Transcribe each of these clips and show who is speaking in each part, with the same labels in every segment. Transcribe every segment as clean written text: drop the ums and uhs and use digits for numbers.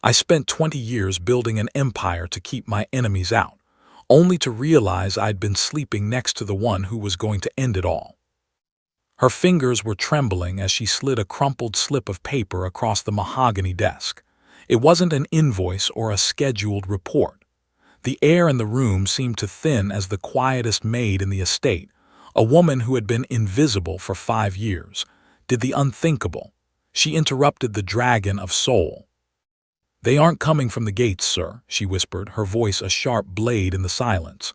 Speaker 1: I spent 20 years building an empire to keep my enemies out, only to realize I'd been sleeping next to the one who was going to end it all. Her fingers were trembling as she slid a crumpled slip of paper across the mahogany desk. It wasn't an invoice or a scheduled report. The air in the room seemed to thin as the quietest maid in the estate, a woman who had been invisible for 5 years, did the unthinkable. She interrupted the dragon of soul. "They aren't coming from the gates, sir," she whispered, her voice a sharp blade in the silence.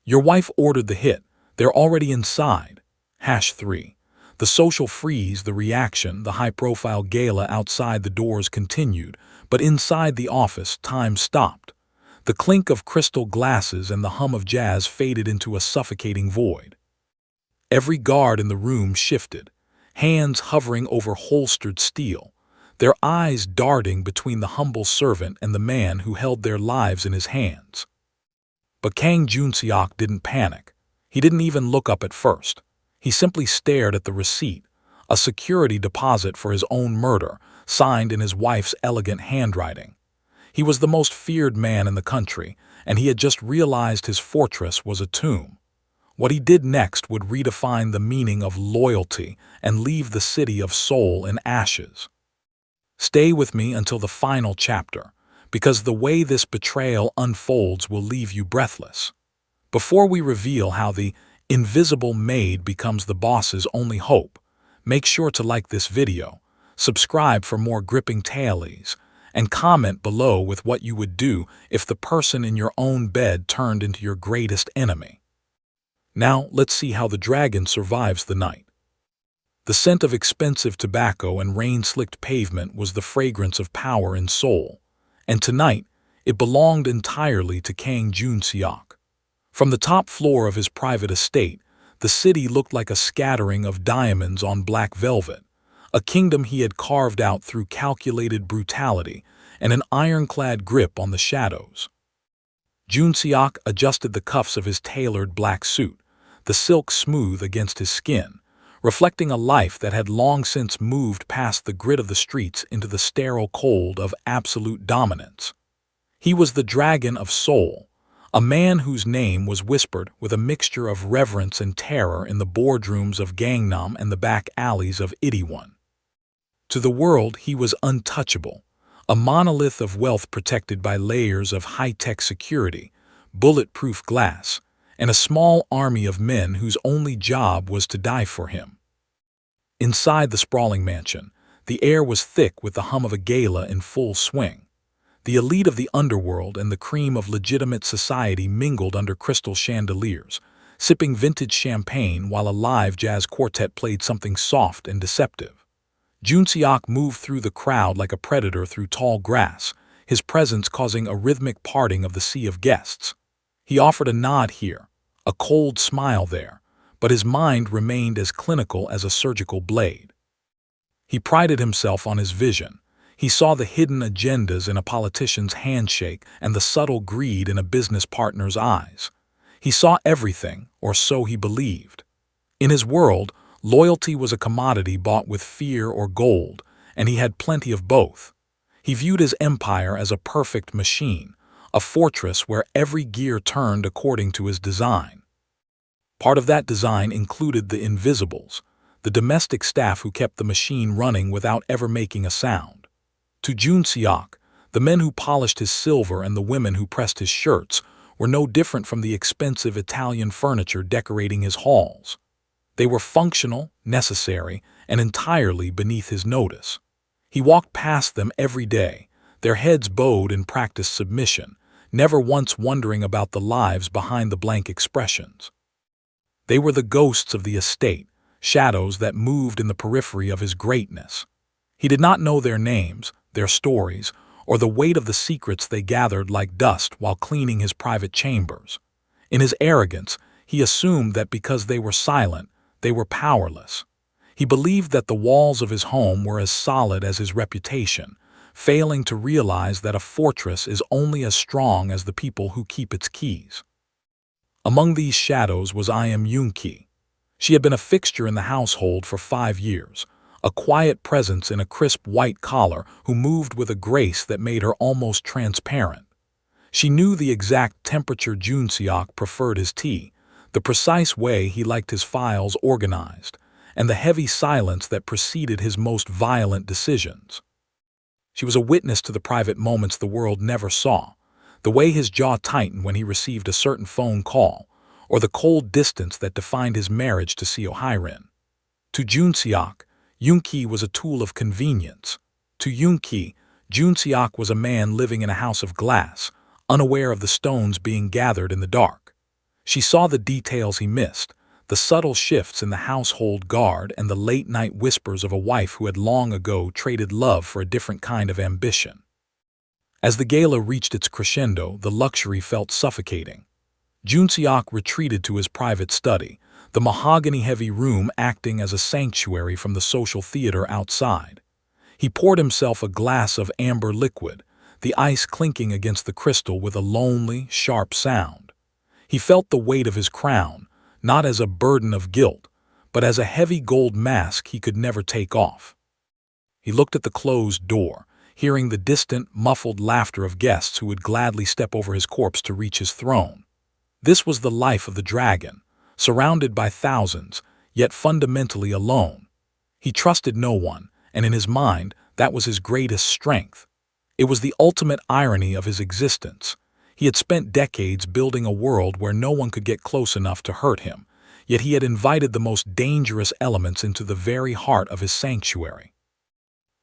Speaker 1: "Your wife ordered the hit. They're already inside." #3. The social freeze, the reaction, the high-profile gala outside the doors continued, but inside the office, time stopped. The clink of crystal glasses and the hum of jazz faded into a suffocating void. Every guard in the room shifted, hands hovering over holstered steel, their eyes darting between the humble servant and the man who held their lives in his hands. But Kang Junseok didn't panic. He didn't even look up at first. He simply stared at the receipt, a security deposit for his own murder, signed in his wife's elegant handwriting. He was the most feared man in the country, and he had just realized his fortress was a tomb. What he did next would redefine the meaning of loyalty and leave the city of Seoul in ashes. Stay with me until the final chapter, because the way this betrayal unfolds will leave you breathless. Before we reveal how the invisible maid becomes the boss's only hope, make sure to like this video, subscribe for more gripping tales, and comment below with what you would do if the person in your own bed turned into your greatest enemy. Now, let's see how the dragon survives the night. The scent of expensive tobacco and rain-slicked pavement was the fragrance of power in Seoul, and tonight it belonged entirely to Kang Junseok. From the top floor of his private estate, the city looked like a scattering of diamonds on black velvet, a kingdom he had carved out through calculated brutality and an ironclad grip on the shadows. Junseok adjusted the cuffs of his tailored black suit, the silk smooth against his skin, reflecting a life that had long since moved past the grit of the streets into the sterile cold of absolute dominance. He was the dragon of Seoul, a man whose name was whispered with a mixture of reverence and terror in the boardrooms of Gangnam and the back alleys of Itaewon. To the world, he was untouchable, a monolith of wealth protected by layers of high-tech security, bulletproof glass, and a small army of men whose only job was to die for him. Inside the sprawling mansion, the air was thick with the hum of a gala in full swing. The elite of the underworld and the cream of legitimate society mingled under crystal chandeliers, sipping vintage champagne while a live jazz quartet played something soft and deceptive. Junseok moved through the crowd like a predator through tall grass, his presence causing a rhythmic parting of the sea of guests. He offered a nod here, a cold smile there, but his mind remained as clinical as a surgical blade. He prided himself on his vision. He saw the hidden agendas in a politician's handshake and the subtle greed in a business partner's eyes. He saw everything, or so he believed. In his world, loyalty was a commodity bought with fear or gold, and he had plenty of both. He viewed his empire as a perfect machine, a fortress where every gear turned according to his design. Part of that design included the invisibles, the domestic staff who kept the machine running without ever making a sound. To Junseok, the men who polished his silver and the women who pressed his shirts were no different from the expensive Italian furniture decorating his halls. They were functional, necessary, and entirely beneath his notice. He walked past them every day, their heads bowed in practiced submission, never once wondering about the lives behind the blank expressions. They were the ghosts of the estate, shadows that moved in the periphery of his greatness. He did not know their names, their stories, or the weight of the secrets they gathered like dust while cleaning his private chambers. In his arrogance, he assumed that because they were silent, they were powerless. He believed that the walls of his home were as solid as his reputation, failing to realize that a fortress is only as strong as the people who keep its keys. Among these shadows was Im Yoonki. She had been a fixture in the household for 5 years, a quiet presence in a crisp white collar who moved with a grace that made her almost transparent. She knew the exact temperature Junseok preferred his tea, the precise way he liked his files organized, and the heavy silence that preceded his most violent decisions. She was a witness to the private moments the world never saw, the way his jaw tightened when he received a certain phone call, or the cold distance that defined his marriage to Seo Hyrin. To Junseok, Yoon-ki was a tool of convenience. To Yoon-ki, Junseok was a man living in a house of glass, unaware of the stones being gathered in the dark. She saw the details he missed, the subtle shifts in the household guard and the late-night whispers of a wife who had long ago traded love for a different kind of ambition. As the gala reached its crescendo, the luxury felt suffocating. Junseok retreated to his private study, the mahogany-heavy room acting as a sanctuary from the social theater outside. He poured himself a glass of amber liquid, the ice clinking against the crystal with a lonely, sharp sound. He felt the weight of his crown, not as a burden of guilt, but as a heavy gold mask he could never take off. He looked at the closed door, hearing the distant, muffled laughter of guests who would gladly step over his corpse to reach his throne. This was the life of the dragon, surrounded by thousands, yet fundamentally alone. He trusted no one, and in his mind, that was his greatest strength. It was the ultimate irony of his existence. He had spent decades building a world where no one could get close enough to hurt him, yet he had invited the most dangerous elements into the very heart of his sanctuary.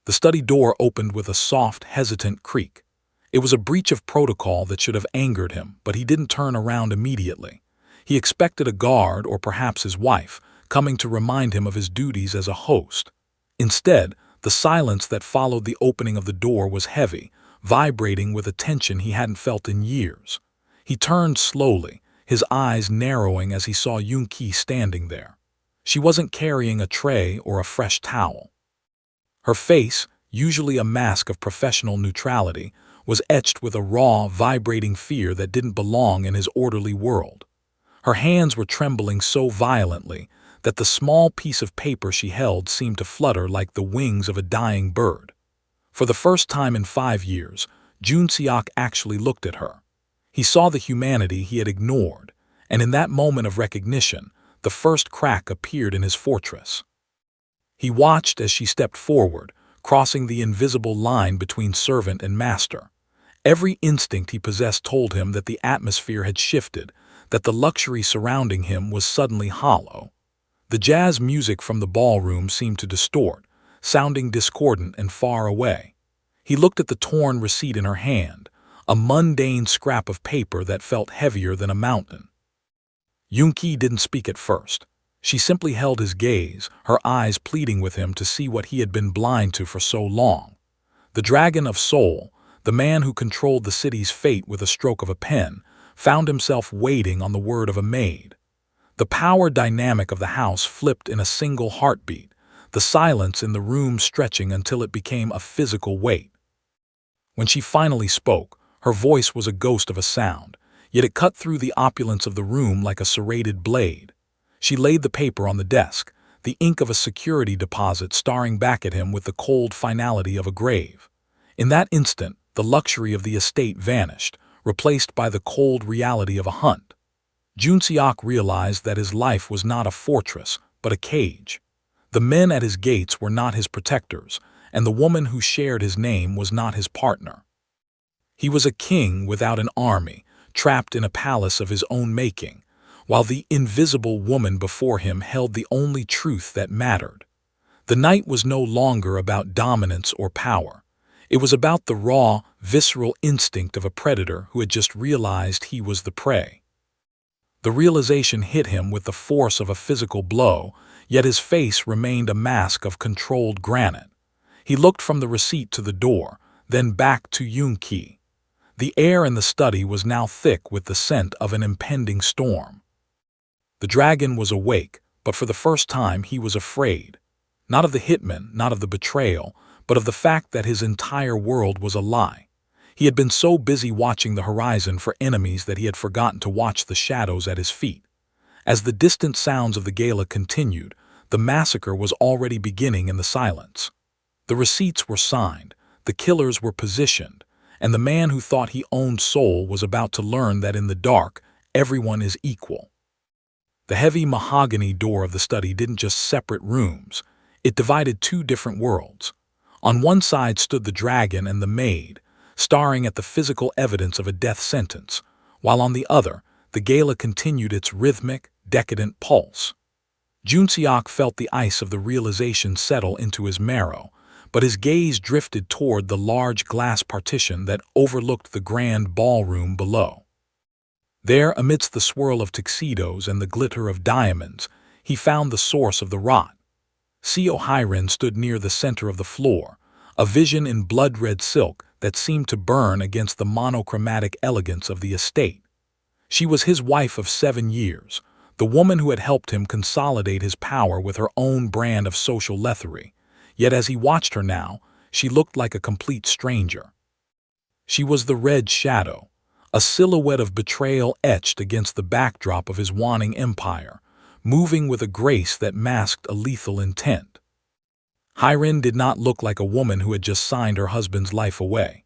Speaker 1: The study door opened with a soft, hesitant creak. It was a breach of protocol that should have angered him, but he didn't turn around immediately. He expected a guard, or perhaps his wife, coming to remind him of his duties as a host. Instead, the silence that followed the opening of the door was heavy, vibrating with a tension he hadn't felt in years. He turned slowly, his eyes narrowing as he saw Yoon-ki standing there. She wasn't carrying a tray or a fresh towel. Her face, usually a mask of professional neutrality, was etched with a raw, vibrating fear that didn't belong in his orderly world. Her hands were trembling so violently that the small piece of paper she held seemed to flutter like the wings of a dying bird. For the first time in 5 years, Junseok actually looked at her. He saw the humanity he had ignored, and in that moment of recognition, the first crack appeared in his fortress. He watched as she stepped forward, crossing the invisible line between servant and master. Every instinct he possessed told him that the atmosphere had shifted, that the luxury surrounding him was suddenly hollow. The jazz music from the ballroom seemed to distort, sounding discordant and far away. He looked at the torn receipt in her hand, a mundane scrap of paper that felt heavier than a mountain. Yoon-ki didn't speak at first. She simply held his gaze, her eyes pleading with him to see what he had been blind to for so long. The dragon of Seoul, the man who controlled the city's fate with a stroke of a pen, found himself waiting on the word of a maid. The power dynamic of the house flipped in a single heartbeat, the silence in the room stretching until it became a physical weight. When she finally spoke, her voice was a ghost of a sound, yet it cut through the opulence of the room like a serrated blade. She laid the paper on the desk, the ink of a security deposit staring back at him with the cold finality of a grave. In that instant, the luxury of the estate vanished, replaced by the cold reality of a hunt. Junseok realized that his life was not a fortress, but a cage. The men at his gates were not his protectors, and the woman who shared his name was not his partner. He was a king without an army, trapped in a palace of his own making, while the invisible woman before him held the only truth that mattered. The night was no longer about dominance or power. It was about the raw, visceral instinct of a predator who had just realized he was the prey. The realization hit him with the force of a physical blow, yet his face remained a mask of controlled granite. He looked from the receipt to the door, then back to Yoon-ki. The air in the study was now thick with the scent of an impending storm. The dragon was awake, but for the first time he was afraid. Not of the hitman, not of the betrayal, but of the fact that his entire world was a lie. He had been so busy watching the horizon for enemies that he had forgotten to watch the shadows at his feet. As the distant sounds of the gala continued, The massacre was already beginning in the silence. The receipts were signed, the killers were positioned, and the man who thought he owned Seoul was about to learn that in the dark, everyone is equal. The heavy mahogany door of the study didn't just separate rooms, it divided two different worlds. On one side stood the dragon and the maid, staring at the physical evidence of a death sentence, while on the other, the gala continued its rhythmic, decadent pulse. Junseok felt the ice of the realization settle into his marrow, but his gaze drifted toward the large glass partition that overlooked the grand ballroom below. There, amidst the swirl of tuxedos and the glitter of diamonds, he found the source of the rot. Seo Hyrin stood near the center of the floor, a vision in blood-red silk that seemed to burn against the monochromatic elegance of the estate. She was his wife of 7 years, the woman who had helped him consolidate his power with her own brand of social lethargy. Yet as he watched her now, she looked like a complete stranger. She was the red shadow, a silhouette of betrayal etched against the backdrop of his waning empire, moving with a grace that masked a lethal intent. Hyrin did not look like a woman who had just signed her husband's life away.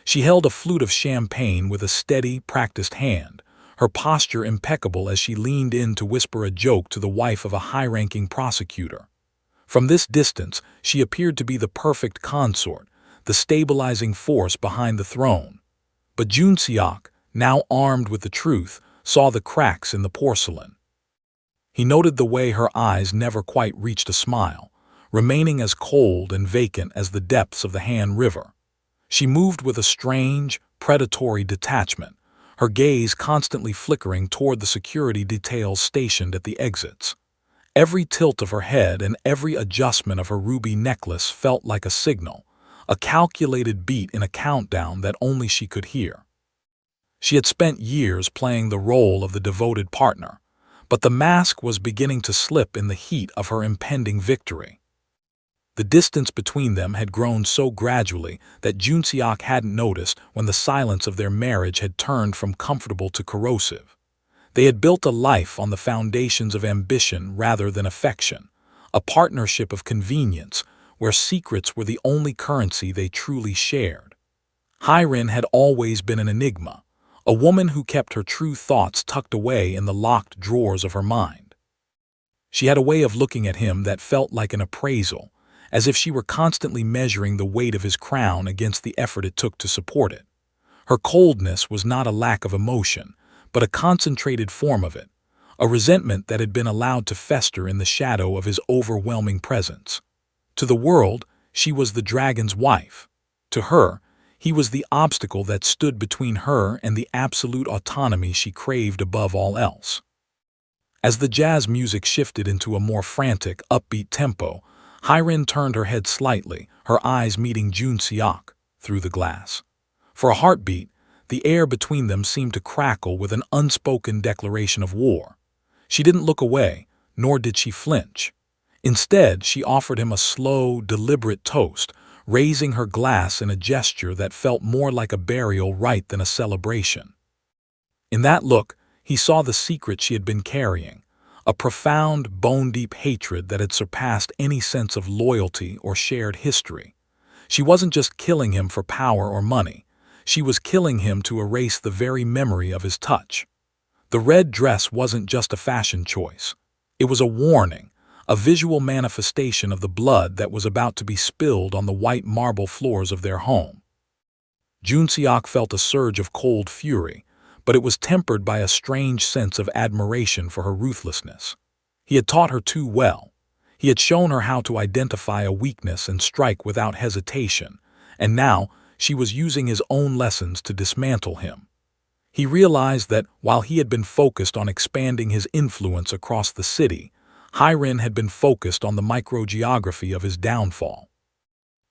Speaker 1: She held a flute of champagne with a steady, practiced hand, her posture impeccable as she leaned in to whisper a joke to the wife of a high-ranking prosecutor. From this distance, she appeared to be the perfect consort, the stabilizing force behind the throne. But Junseok, now armed with the truth, saw the cracks in the porcelain. He noted the way her eyes never quite reached a smile, remaining as cold and vacant as the depths of the Han River. She moved with a strange, predatory detachment, her gaze constantly flickering toward the security details stationed at the exits. Every tilt of her head and every adjustment of her ruby necklace felt like a signal, a calculated beat in a countdown that only she could hear. She had spent years playing the role of the devoted partner, but the mask was beginning to slip in the heat of her impending victory. The distance between them had grown so gradually that Junseok hadn't noticed when the silence of their marriage had turned from comfortable to corrosive. They had built a life on the foundations of ambition rather than affection, a partnership of convenience where secrets were the only currency they truly shared. Hyrin had always been an enigma, a woman who kept her true thoughts tucked away in the locked drawers of her mind. She had a way of looking at him that felt like an appraisal, as if she were constantly measuring the weight of his crown against the effort it took to support it. Her coldness was not a lack of emotion, but a concentrated form of it, a resentment that had been allowed to fester in the shadow of his overwhelming presence. To the world, she was the dragon's wife. To her, he was the obstacle that stood between her and the absolute autonomy she craved above all else. As the jazz music shifted into a more frantic, upbeat tempo, Hyrin turned her head slightly, her eyes meeting Junseok through the glass. For a heartbeat, the air between them seemed to crackle with an unspoken declaration of war. She didn't look away, nor did she flinch. Instead, she offered him a slow, deliberate toast, raising her glass in a gesture that felt more like a burial rite than a celebration. In that look, he saw the secret she had been carrying, a profound, bone-deep hatred that had surpassed any sense of loyalty or shared history. She wasn't just killing him for power or money. She was killing him to erase the very memory of his touch. The red dress wasn't just a fashion choice. It was a warning, a visual manifestation of the blood that was about to be spilled on the white marble floors of their home. Junseok felt a surge of cold fury, but it was tempered by a strange sense of admiration for her ruthlessness. He had taught her too well. He had shown her how to identify a weakness and strike without hesitation, and now she was using his own lessons to dismantle him. He realized that while he had been focused on expanding his influence across the city, Hyrin had been focused on the microgeography of his downfall.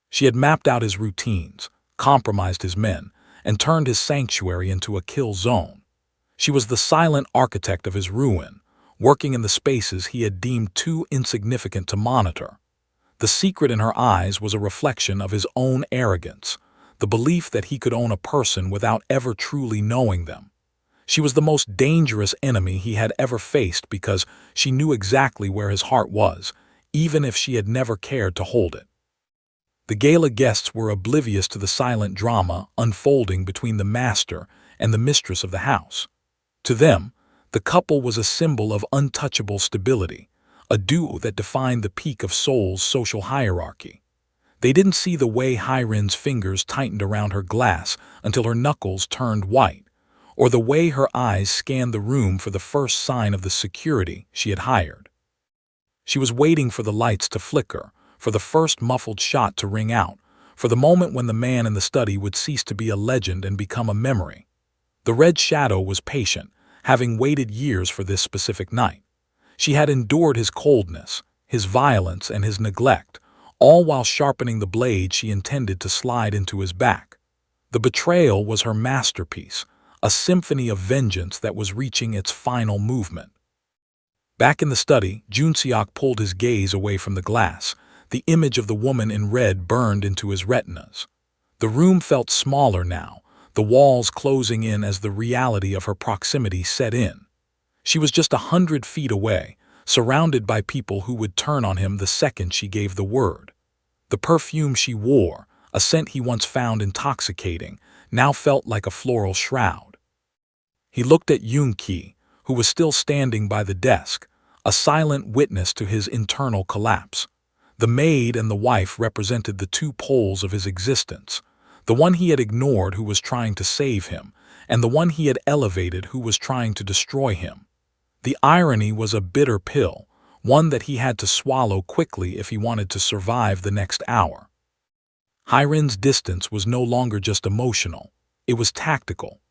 Speaker 1: She had mapped out his routines, compromised his men, and turned his sanctuary into a kill zone. She was the silent architect of his ruin, working in the spaces he had deemed too insignificant to monitor. The secret in her eyes was a reflection of his own arrogance, the belief that he could own a person without ever truly knowing them. She was the most dangerous enemy he had ever faced because she knew exactly where his heart was, even if she had never cared to hold it. The gala guests were oblivious to the silent drama unfolding between the master and the mistress of the house. To them, the couple was a symbol of untouchable stability, a duo that defined the peak of Seoul's social hierarchy. They didn't see the way Hyrin's fingers tightened around her glass until her knuckles turned white, or the way her eyes scanned the room for the first sign of the security she had hired. She was waiting for the lights to flicker, for the first muffled shot to ring out, for the moment when the man in the study would cease to be a legend and become a memory. The Red Shadow was patient, having waited years for this specific night. She had endured his coldness, his violence, and his neglect, all while sharpening the blade she intended to slide into his back. The betrayal was her masterpiece, a symphony of vengeance that was reaching its final movement. Back in the study, Junseok pulled his gaze away from the glass. The image of the woman in red burned into his retinas. The room felt smaller now, the walls closing in as the reality of her proximity set in. She was just 100 feet away, surrounded by people who would turn on him the second she gave the word. The perfume she wore, a scent he once found intoxicating, now felt like a floral shroud. He looked at Yoon-ki, who was still standing by the desk, a silent witness to his internal collapse. The maid and the wife represented the two poles of his existence, the one he had ignored who was trying to save him, and the one he had elevated who was trying to destroy him. The irony was a bitter pill, one that he had to swallow quickly if he wanted to survive the next hour. Hyrin's distance was no longer just emotional, it was tactical.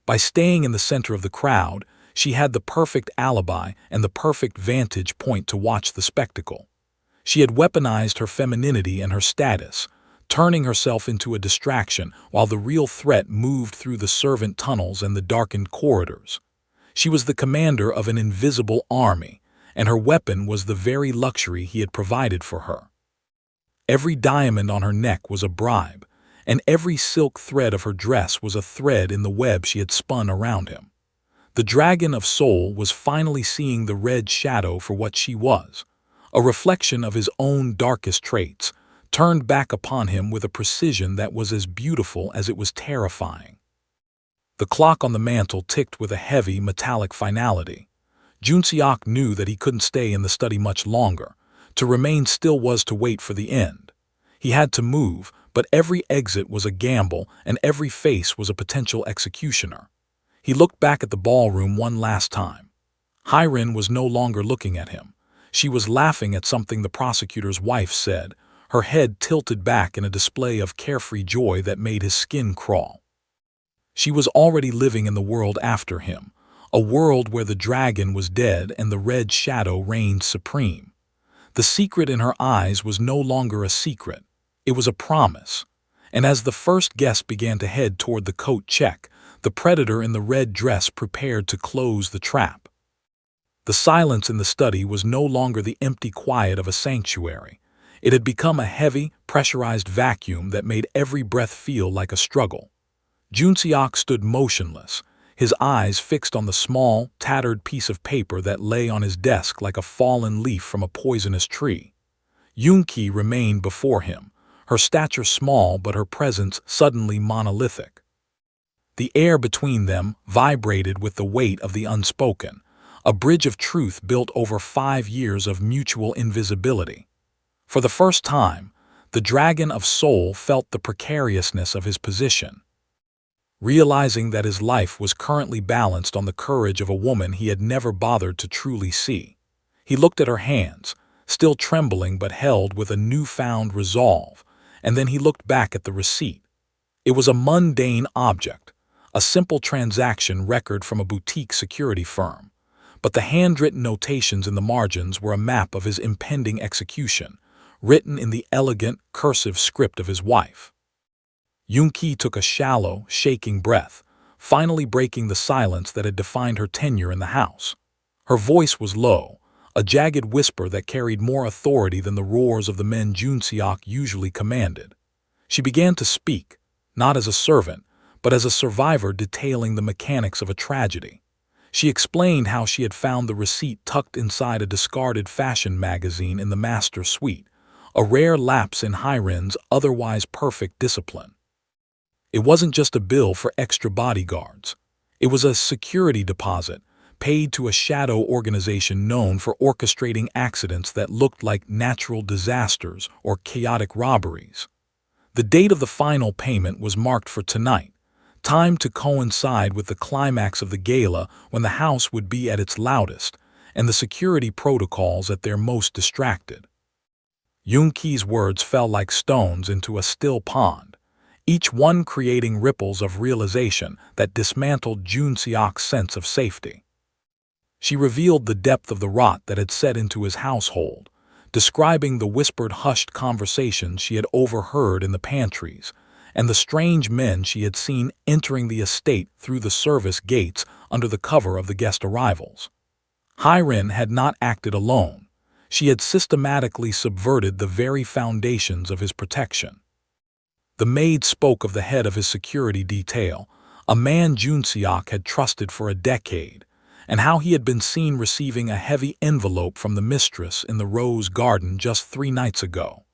Speaker 1: By staying in the center of the crowd, she had the perfect alibi and the perfect vantage point to watch the spectacle. She had weaponized her femininity and her status, turning herself into a distraction while the real threat moved through the servant tunnels and the darkened corridors. She was the commander of an invisible army, and her weapon was the very luxury he had provided for her. Every diamond on her neck was a bribe, and every silk thread of her dress was a thread in the web she had spun around him. The Dragon of Seoul was finally seeing the Red Shadow for what she was, a reflection of his own darkest traits, turned back upon him with a precision that was as beautiful as it was terrifying. The clock on the mantel ticked with a heavy, metallic finality. Junseok knew that he couldn't stay in the study much longer. To remain still was to wait for the end. He had to move, but every exit was a gamble and every face was a potential executioner. He looked back at the ballroom one last time. Hyrin was no longer looking at him. She was laughing at something the prosecutor's wife said, her head tilted back in a display of carefree joy that made his skin crawl. She was already living in the world after him, a world where the dragon was dead and the Red Shadow reigned supreme. The secret in her eyes was no longer a secret, it was a promise. And as the first guest began to head toward the coat check, the predator in the red dress prepared to close the trap. The silence in the study was no longer the empty quiet of a sanctuary. It had become a heavy, pressurized vacuum that made every breath feel like a struggle. Junseok stood motionless, his eyes fixed on the small, tattered piece of paper that lay on his desk like a fallen leaf from a poisonous tree. Yoon-ki remained before him, her stature small but her presence suddenly monolithic. The air between them vibrated with the weight of the unspoken, a bridge of truth built over 5 years of mutual invisibility. For the first time, the Dragon of Seoul felt the precariousness of his position. Realizing that his life was currently balanced on the courage of a woman he had never bothered to truly see, he looked at her hands, still trembling but held with a newfound resolve, and then he looked back at the receipt. It was a mundane object, a simple transaction record from a boutique security firm, but the handwritten notations in the margins were a map of his impending execution, written in the elegant, cursive script of his wife. Yoon-ki took a shallow, shaking breath, finally breaking the silence that had defined her tenure in the house. Her voice was low, a jagged whisper that carried more authority than the roars of the men Junseok usually commanded. She began to speak, not as a servant, but as a survivor detailing the mechanics of a tragedy. She explained how she had found the receipt tucked inside a discarded fashion magazine in the master suite, a rare lapse in Hiren's otherwise perfect discipline. It wasn't just a bill for extra bodyguards. It was a security deposit paid to a shadow organization known for orchestrating accidents that looked like natural disasters or chaotic robberies. The date of the final payment was marked for tonight, timed to coincide with the climax of the gala when the house would be at its loudest and the security protocols at their most distracted. Yoon-ki's words fell like stones into a still pond, each one creating ripples of realization that dismantled Jun-seok's sense of safety. She revealed the depth of the rot that had set into his household, describing the whispered hushed conversations she had overheard in the pantries, and the strange men she had seen entering the estate through the service gates under the cover of the guest arrivals. Hiren had not acted alone. She had systematically subverted the very foundations of his protection. The maid spoke of the head of his security detail, a man Jun-seok had trusted for a decade, and how he had been seen receiving a heavy envelope from the mistress in the rose garden just 3 nights ago.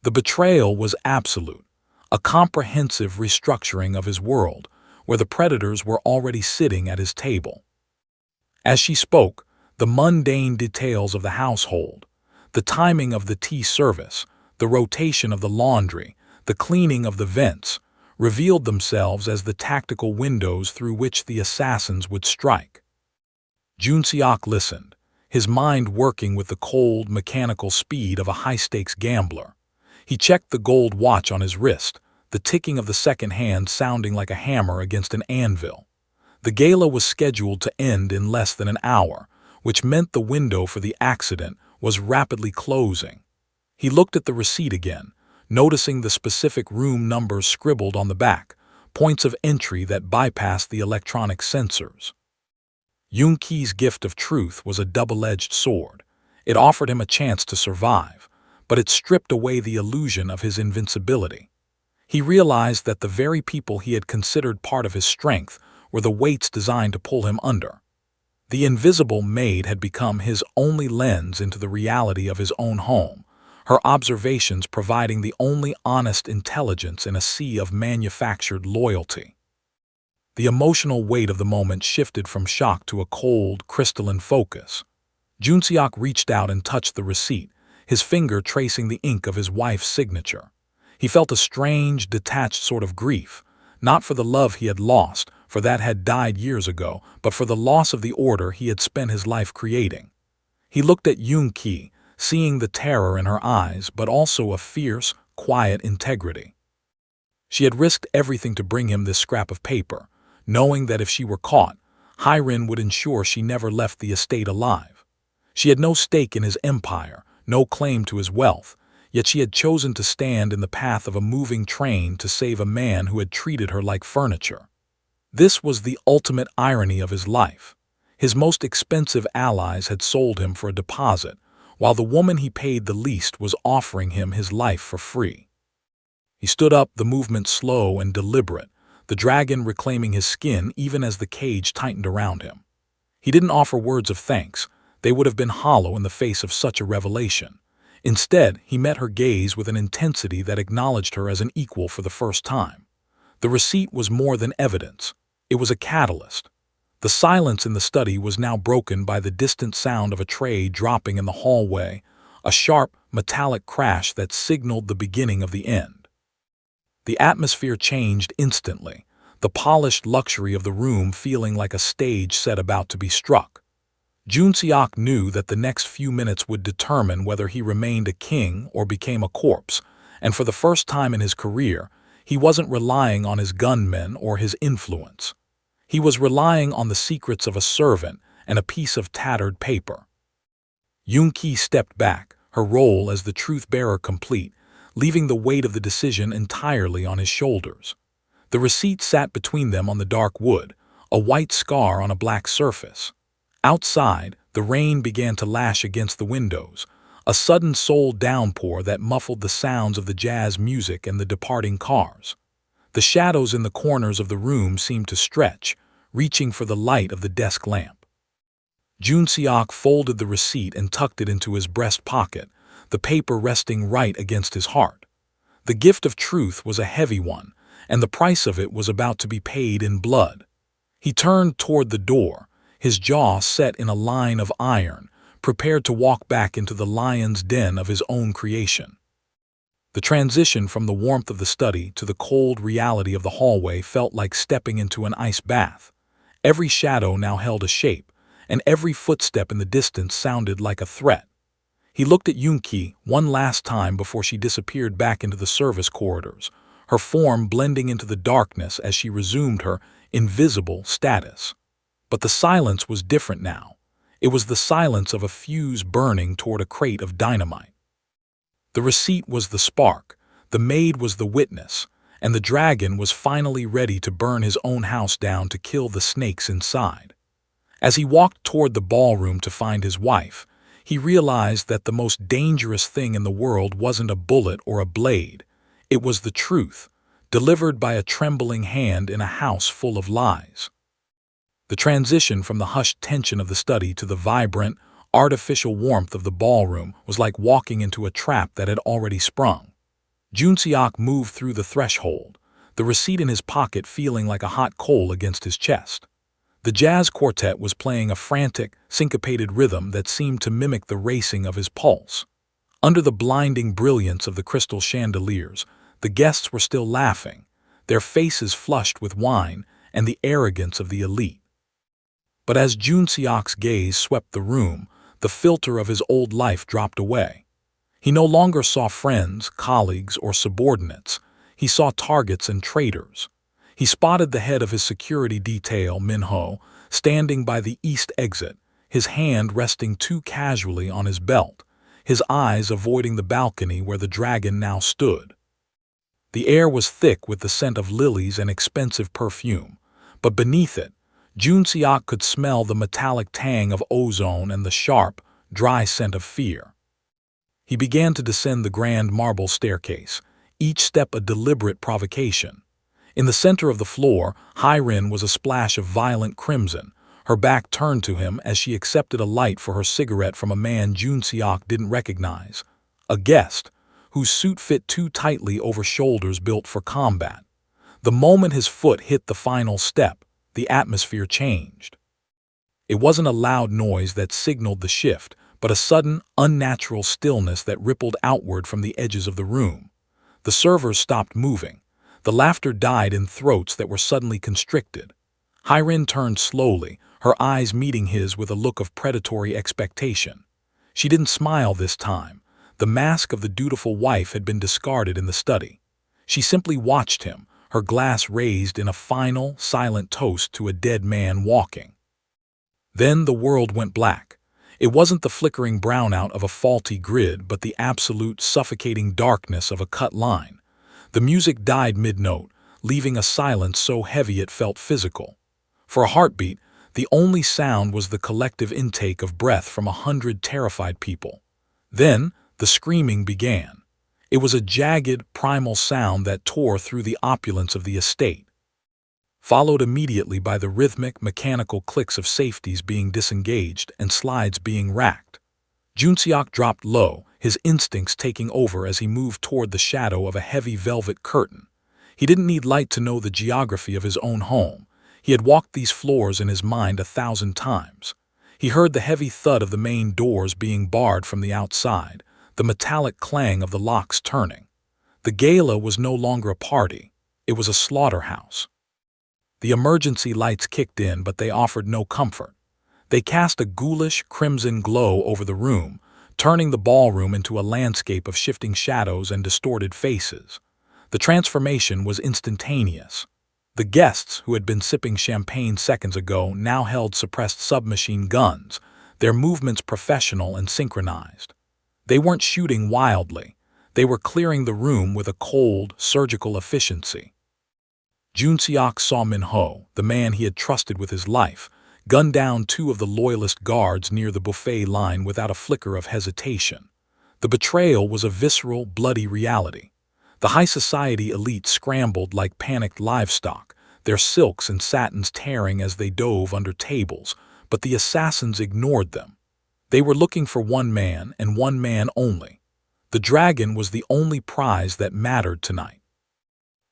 Speaker 1: The betrayal was absolute, a comprehensive restructuring of his world, where the predators were already sitting at his table. As she spoke, the mundane details of the household, the timing of the tea service, the rotation of the laundry, the cleaning of the vents, revealed themselves as the tactical windows through which the assassins would strike. Jun-seok listened, his mind working with the cold, mechanical speed of a high-stakes gambler. He checked the gold watch on his wrist, the ticking of the second hand sounding like a hammer against an anvil. The gala was scheduled to end in less than an hour, which meant the window for the accident was rapidly closing. He looked at the receipt again, noticing the specific room numbers scribbled on the back, points of entry that bypassed the electronic sensors. Yoon-ki's gift of truth was a double-edged sword. It offered him a chance to survive, but it stripped away the illusion of his invincibility. He realized that the very people he had considered part of his strength were the weights designed to pull him under. The invisible maid had become his only lens into the reality of his own home, her observations providing the only honest intelligence in a sea of manufactured loyalty. The emotional weight of the moment shifted from shock to a cold, crystalline focus. Jun-seok reached out and touched the receipt, his finger tracing the ink of his wife's signature. He felt a strange, detached sort of grief, not for the love he had lost, for that had died years ago, but for the loss of the order he had spent his life creating. He looked at Yoon-ki, seeing the terror in her eyes, but also a fierce, quiet integrity. She had risked everything to bring him this scrap of paper, knowing that if she were caught, Hiren would ensure she never left the estate alive. She had no stake in his empire, no claim to his wealth, yet she had chosen to stand in the path of a moving train to save a man who had treated her like furniture. This was the ultimate irony of his life. His most expensive allies had sold him for a deposit, while the woman he paid the least was offering him his life for free. He stood up, the movement slow and deliberate, the dragon reclaiming his skin even as the cage tightened around him. He didn't offer words of thanks. They would have been hollow in the face of such a revelation. Instead, he met her gaze with an intensity that acknowledged her as an equal for the first time. The receipt was more than evidence. It was a catalyst. The silence in the study was now broken by the distant sound of a tray dropping in the hallway, a sharp, metallic crash that signaled the beginning of the end. The atmosphere changed instantly, the polished luxury of the room feeling like a stage set about to be struck. Jun-seok knew that the next few minutes would determine whether he remained a king or became a corpse, and for the first time in his career, he wasn't relying on his gunmen or his influence. He was relying on the secrets of a servant and a piece of tattered paper. Yoon-ki stepped back, her role as the truth-bearer complete, leaving the weight of the decision entirely on his shoulders. The receipt sat between them on the dark wood, a white scar on a black surface. Outside, the rain began to lash against the windows, a sudden soul downpour that muffled the sounds of the jazz music and the departing cars. The shadows in the corners of the room seemed to stretch, reaching for the light of the desk lamp. Jun Seok folded the receipt and tucked it into his breast pocket, the paper resting right against his heart. The gift of truth was a heavy one, and the price of it was about to be paid in blood. He turned toward the door, his jaw set in a line of iron, prepared to walk back into the lion's den of his own creation. The transition from the warmth of the study to the cold reality of the hallway felt like stepping into an ice bath. Every shadow now held a shape, and every footstep in the distance sounded like a threat. He looked at Yoon-ki one last time before she disappeared back into the service corridors, her form blending into the darkness as she resumed her invisible status. But the silence was different now. It was the silence of a fuse burning toward a crate of dynamite. The receipt was the spark, the maid was the witness, and the dragon was finally ready to burn his own house down to kill the snakes inside. As he walked toward the ballroom to find his wife, he realized that the most dangerous thing in the world wasn't a bullet or a blade. It was the truth, delivered by a trembling hand in a house full of lies. The transition from the hushed tension of the study to the vibrant, artificial warmth of the ballroom was like walking into a trap that had already sprung. Jun Seok moved through the threshold, the receipt in his pocket feeling like a hot coal against his chest. The jazz quartet was playing a frantic, syncopated rhythm that seemed to mimic the racing of his pulse. Under the blinding brilliance of the crystal chandeliers, the guests were still laughing, their faces flushed with wine and the arrogance of the elite. But as Jun Seok's gaze swept the room, the filter of his old life dropped away. He no longer saw friends, colleagues, or subordinates. He saw targets and traitors. He spotted the head of his security detail, Min-ho, standing by the east exit, his hand resting too casually on his belt, his eyes avoiding the balcony where the dragon now stood. The air was thick with the scent of lilies and expensive perfume, but beneath it, Jun Seok could smell the metallic tang of ozone and the sharp, dry scent of fear. He began to descend the grand marble staircase, each step a deliberate provocation. In the center of the floor, Hyrin was a splash of violent crimson, her back turned to him as she accepted a light for her cigarette from a man Jun Seok didn't recognize, a guest, whose suit fit too tightly over shoulders built for combat. The moment his foot hit the final step, the atmosphere changed. It wasn't a loud noise that signaled the shift, but a sudden, unnatural stillness that rippled outward from the edges of the room. The servers stopped moving. The laughter died in throats that were suddenly constricted. Hyrin turned slowly, her eyes meeting his with a look of predatory expectation. She didn't smile this time. The mask of the dutiful wife had been discarded in the study. She simply watched him, her glass raised in a final, silent toast to a dead man walking. Then the world went black. It wasn't the flickering brownout of a faulty grid, but the absolute, suffocating darkness of a cut line. The music died mid-note, leaving a silence so heavy it felt physical. For a heartbeat, the only sound was the collective intake of breath from 100 terrified people. Then, the screaming began. It was a jagged, primal sound that tore through the opulence of the estate, followed immediately by the rhythmic, mechanical clicks of safeties being disengaged and slides being racked. Jun Seok dropped low, his instincts taking over as he moved toward the shadow of a heavy velvet curtain. He didn't need light to know the geography of his own home. He had walked these floors in his mind 1,000 times. He heard the heavy thud of the main doors being barred from the outside, the metallic clang of the locks turning. The gala was no longer a party. It was a slaughterhouse. The emergency lights kicked in, but they offered no comfort. They cast a ghoulish, crimson glow over the room, turning the ballroom into a landscape of shifting shadows and distorted faces. The transformation was instantaneous. The guests, who had been sipping champagne seconds ago, now held suppressed submachine guns, their movements professional and synchronized. They weren't shooting wildly. They were clearing the room with a cold, surgical efficiency. Jun Seok saw Min-ho, the man he had trusted with his life, gun down 2 of the loyalist guards near the buffet line without a flicker of hesitation. The betrayal was a visceral, bloody reality. The high society elite scrambled like panicked livestock, their silks and satins tearing as they dove under tables, but the assassins ignored them. They were looking for one man and one man only. The dragon was the only prize that mattered tonight.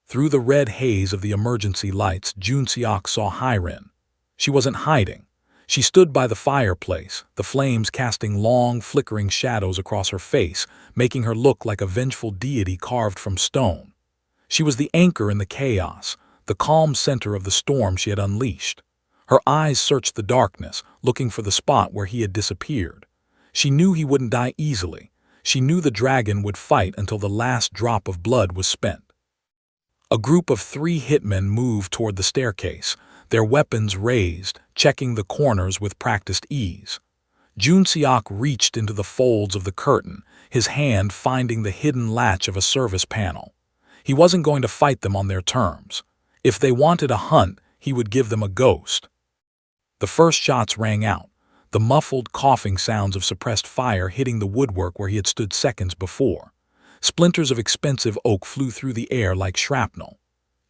Speaker 1: Through the red haze of the emergency lights, Junseok saw Hyrin. She wasn't hiding. She stood by the fireplace, the flames casting long, flickering shadows across her face, making her look like a vengeful deity carved from stone. She was the anchor in the chaos, the calm center of the storm she had unleashed. Her eyes searched the darkness, looking for the spot where he had disappeared. She knew he wouldn't die easily. She knew the dragon would fight until the last drop of blood was spent. A group of 3 hitmen moved toward the staircase, their weapons raised, checking the corners with practiced ease. Junseok reached into the folds of the curtain, his hand finding the hidden latch of a service panel. He wasn't going to fight them on their terms. If they wanted a hunt, he would give them a ghost. The first shots rang out, the muffled, coughing sounds of suppressed fire hitting the woodwork where he had stood seconds before. Splinters of expensive oak flew through the air like shrapnel.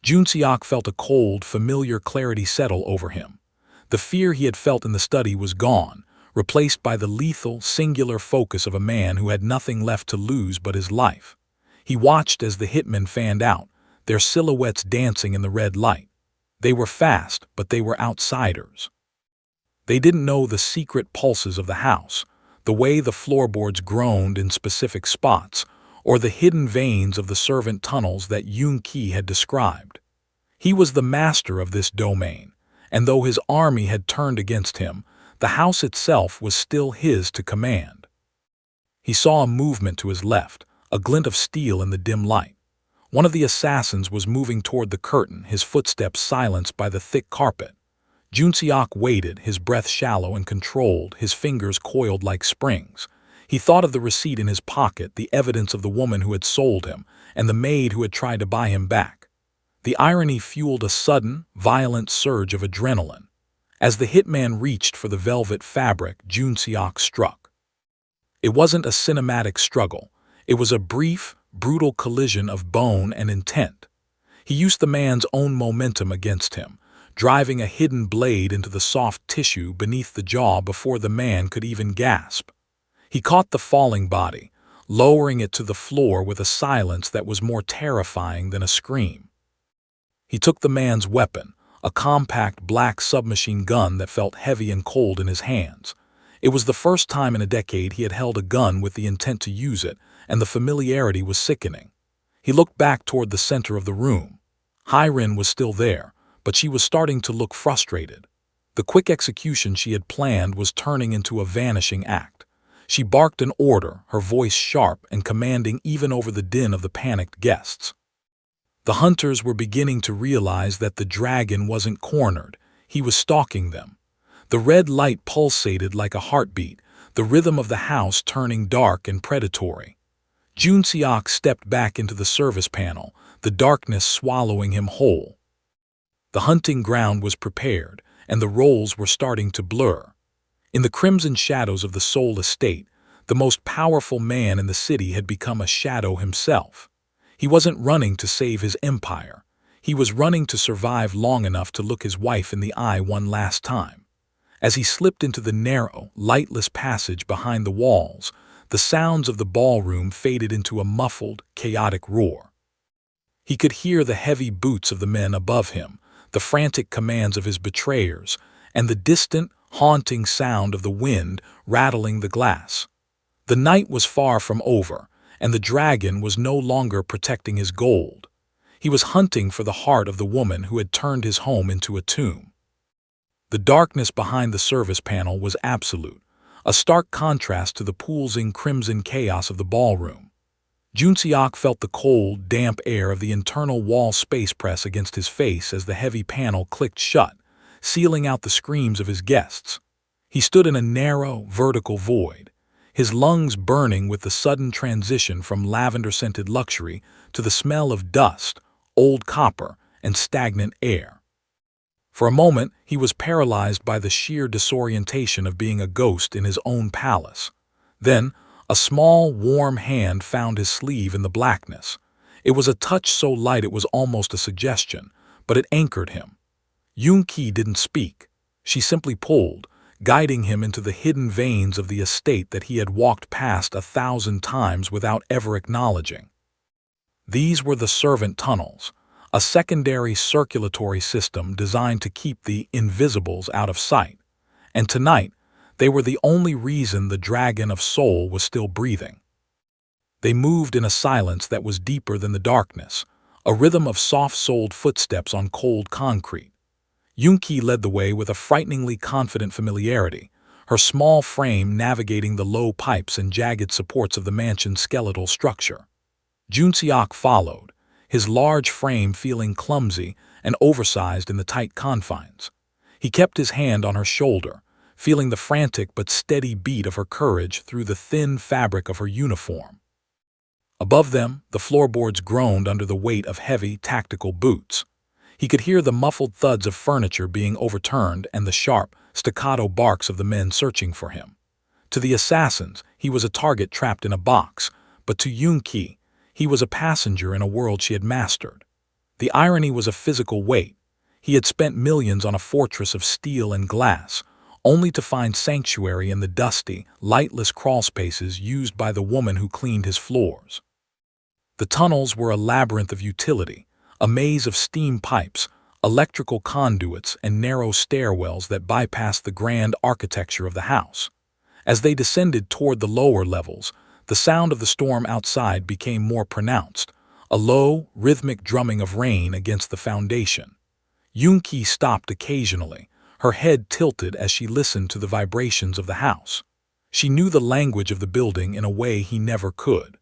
Speaker 1: Junseok felt a cold, familiar clarity settle over him. The fear he had felt in the study was gone, replaced by the lethal, singular focus of a man who had nothing left to lose but his life. He watched as the hitmen fanned out, their silhouettes dancing in the red light. They were fast, but they were outsiders. They didn't know the secret pulses of the house, the way the floorboards groaned in specific spots, or the hidden veins of the servant tunnels that Yoon-ki had described. He was the master of this domain, and though his army had turned against him, the house itself was still his to command. He saw a movement to his left, a glint of steel in the dim light. One of the assassins was moving toward the curtain, his footsteps silenced by the thick carpet. Junseok waited, his breath shallow and controlled, his fingers coiled like springs. He thought of the receipt in his pocket, the evidence of the woman who had sold him, and the maid who had tried to buy him back. The irony fueled a sudden, violent surge of adrenaline. As the hitman reached for the velvet fabric, Junseok struck. It wasn't a cinematic struggle. It was a brief, brutal collision of bone and intent. He used the man's own momentum against him, driving a hidden blade into the soft tissue beneath the jaw before the man could even gasp. He caught the falling body, lowering it to the floor with a silence that was more terrifying than a scream. He took the man's weapon, a compact black submachine gun that felt heavy and cold in his hands. It was the first time in a decade he had held a gun with the intent to use it, and the familiarity was sickening. He looked back toward the center of the room. Hyrin was still there, but she was starting to look frustrated. The quick execution she had planned was turning into a vanishing act. She barked an order, her voice sharp and commanding even over the din of the panicked guests. The hunters were beginning to realize that the dragon wasn't cornered, he was stalking them. The red light pulsated like a heartbeat, the rhythm of the house turning dark and predatory. Junseok stepped back into the service panel, the darkness swallowing him whole. The hunting ground was prepared, and the roles were starting to blur. In the crimson shadows of the Seoul estate, the most powerful man in the city had become a shadow himself. He wasn't running to save his empire. He was running to survive long enough to look his wife in the eye one last time. As he slipped into the narrow, lightless passage behind the walls, the sounds of the ballroom faded into a muffled, chaotic roar. He could hear the heavy boots of the men above him, the frantic commands of his betrayers, and the distant, haunting sound of the wind rattling the glass. The night was far from over, and the dragon was no longer protecting his gold. He was hunting for the heart of the woman who had turned his home into a tomb. The darkness behind the service panel was absolute, a stark contrast to the pulsing crimson chaos of the ballroom. Junseok felt the cold, damp air of the internal wall space press against his face as the heavy panel clicked shut, sealing out the screams of his guests. He stood in a narrow, vertical void, his lungs burning with the sudden transition from lavender-scented luxury to the smell of dust, old copper, and stagnant air. For a moment, he was paralyzed by the sheer disorientation of being a ghost in his own palace. Then, a small, warm hand found his sleeve in the blackness. It was a touch so light it was almost a suggestion, but it anchored him. Yoon-ki didn't speak. She simply pulled, guiding him into the hidden veins of the estate that he had walked past 1,000 times without ever acknowledging. These were the servant tunnels, a secondary circulatory system designed to keep the invisibles out of sight. And tonight, they were the only reason the dragon of soul was still breathing. They moved in a silence that was deeper than the darkness, a rhythm of soft-soled footsteps on cold concrete. Yoon-ki led the way with a frighteningly confident familiarity, her small frame navigating the low pipes and jagged supports of the mansion's skeletal structure. Joon-seok followed, his large frame feeling clumsy and oversized in the tight confines. He kept his hand on her shoulder, feeling the frantic but steady beat of her courage through the thin fabric of her uniform. Above them, the floorboards groaned under the weight of heavy, tactical boots. He could hear the muffled thuds of furniture being overturned and the sharp, staccato barks of the men searching for him. To the assassins, he was a target trapped in a box, but to Yoon-ki, he was a passenger in a world she had mastered. The irony was a physical weight. He had spent millions on a fortress of steel and glass, only to find sanctuary in the dusty, lightless crawlspaces used by the woman who cleaned his floors. The tunnels were a labyrinth of utility, a maze of steam pipes, electrical conduits, and narrow stairwells that bypassed the grand architecture of the house. As they descended toward the lower levels, the sound of the storm outside became more pronounced, a low, rhythmic drumming of rain against the foundation. Yoon-ki stopped occasionally, her head tilted as she listened to the vibrations of the house. She knew the language of the building in a way he never could.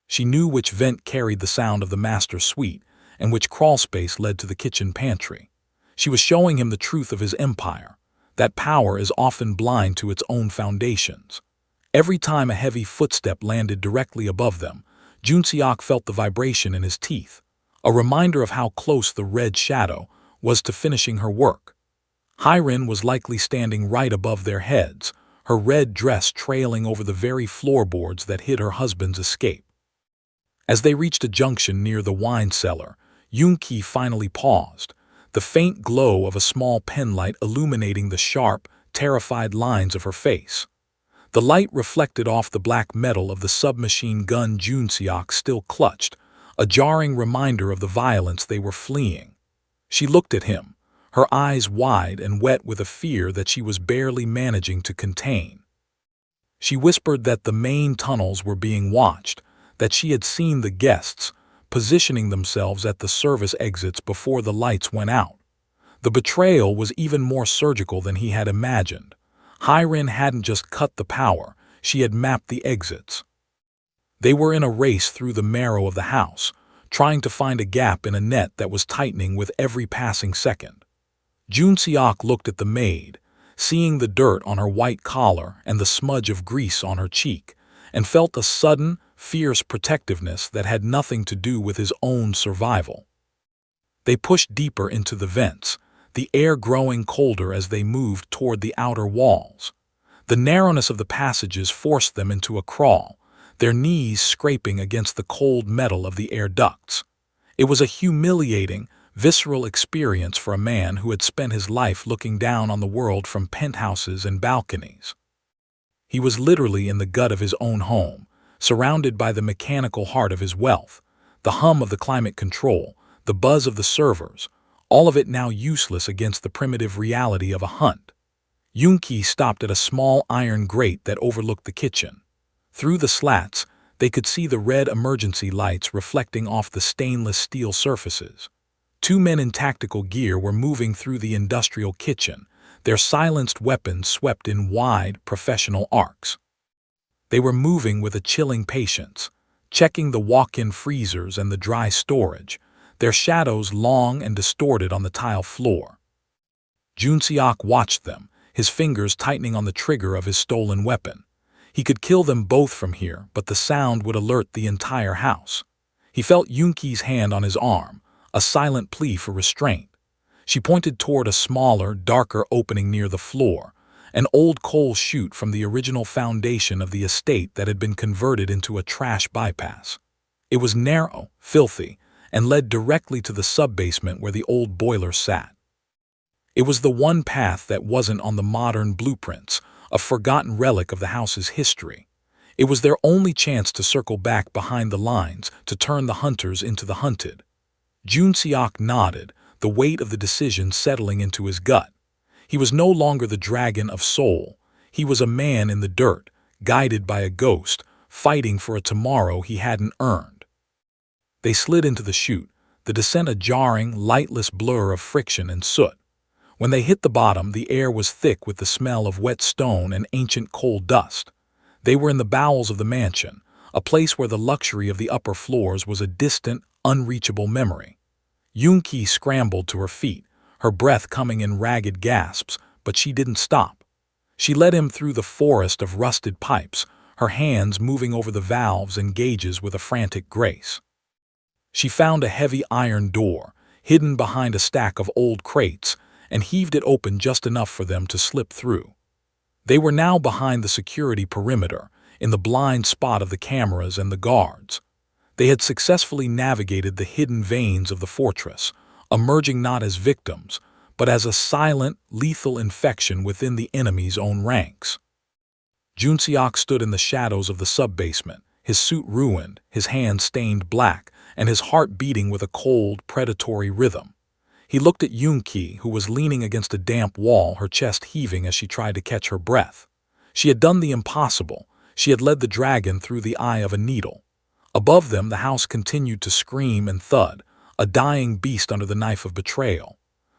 Speaker 1: She knew which vent carried the sound of the master suite, and which crawlspace led to the kitchen pantry. She was showing him the truth of his empire, that power is often blind to its own foundations. Every time a heavy footstep landed directly above them, Joon-seok felt the vibration in his teeth, a reminder of how close the red shadow was to finishing her work. Hyrin was likely standing right above their heads, her red dress trailing over the very floorboards that hid her husband's escape. As they reached a junction near the wine cellar, Yoon-ki finally paused, the faint glow of a small penlight illuminating the sharp, terrified lines of her face. The light reflected off the black metal of the submachine gun Joon-seok still clutched, a jarring reminder of the violence they were fleeing. She looked at him, her eyes wide and wet with a fear that she was barely managing to contain. She whispered that the main tunnels were being watched, that she had seen the guests, positioning themselves at the service exits before the lights went out. The betrayal was even more surgical than he had imagined. Hyrin hadn't just cut the power, she had mapped the exits. They were in a race through the marrow of the house, trying to find a gap in a net that was tightening with every passing second. Joon-seok looked at the maid, seeing the dirt on her white collar and the smudge of grease on her cheek, and felt a sudden, fierce protectiveness that had nothing to do with his own survival. They pushed deeper into the vents, the air growing colder as they moved toward the outer walls. The narrowness of the passages forced them into a crawl, their knees scraping against the cold metal of the air ducts. It was a humiliating, visceral experience for a man who had spent his life looking down on the world from penthouses and balconies. He was literally in the gut of his own home, surrounded by the mechanical heart of his wealth, the hum of the climate control, the buzz of the servers, all of it now useless against the primitive reality of a hunt. Yoon-ki stopped at a small iron grate that overlooked the kitchen. Through the slats, they could see the red emergency lights reflecting off the stainless steel surfaces. Two men in tactical gear were moving through the industrial kitchen, their silenced weapons swept in wide, professional arcs. They were moving with a chilling patience, checking the walk-in freezers and the dry storage, their shadows long and distorted on the tile floor. Joon-seok watched them, his fingers tightening on the trigger of his stolen weapon. He could kill them both from here, but the sound would alert the entire house. He felt Yoon-ki's hand on his arm, a silent plea for restraint. She pointed toward a smaller, darker opening near the floor, an old coal chute from the original foundation of the estate that had been converted into a trash bypass. It was narrow, filthy, and led directly to the sub-basement where the old boiler sat. It was the one path that wasn't on the modern blueprints, a forgotten relic of the house's history. It was their only chance to circle back behind the lines, to turn the hunters into the hunted. Jun Seok nodded, the weight of the decision settling into his gut. He was no longer the dragon of soul. He was a man in the dirt, guided by a ghost, fighting for a tomorrow he hadn't earned. They slid into the chute, the descent a jarring, lightless blur of friction and soot. When they hit the bottom, the air was thick with the smell of wet stone and ancient coal dust. They were in the bowels of the mansion, a place where the luxury of the upper floors was a distant, unreachable memory. Yoon-ki scrambled to her feet, her breath coming in ragged gasps, but she didn't stop. She led him through the forest of rusted pipes, her hands moving over the valves and gauges with a frantic grace. She found a heavy iron door, hidden behind a stack of old crates, and heaved it open just enough for them to slip through. They were now behind the security perimeter, in the blind spot of the cameras and the guards. They had successfully navigated the hidden veins of the fortress, emerging not as victims, but as a silent, lethal infection within the enemy's own ranks. Jun Seok stood in the shadows of the sub-basement, his suit ruined, his hands stained black, and his heart beating with a cold, predatory rhythm. He looked at Yoon-ki, who was leaning against a damp wall, her chest heaving as she tried to catch her breath. She had done the impossible. She had led the dragon through the eye of a needle. Above them, the house continued to scream and thud, a dying beast under the knife of betrayal.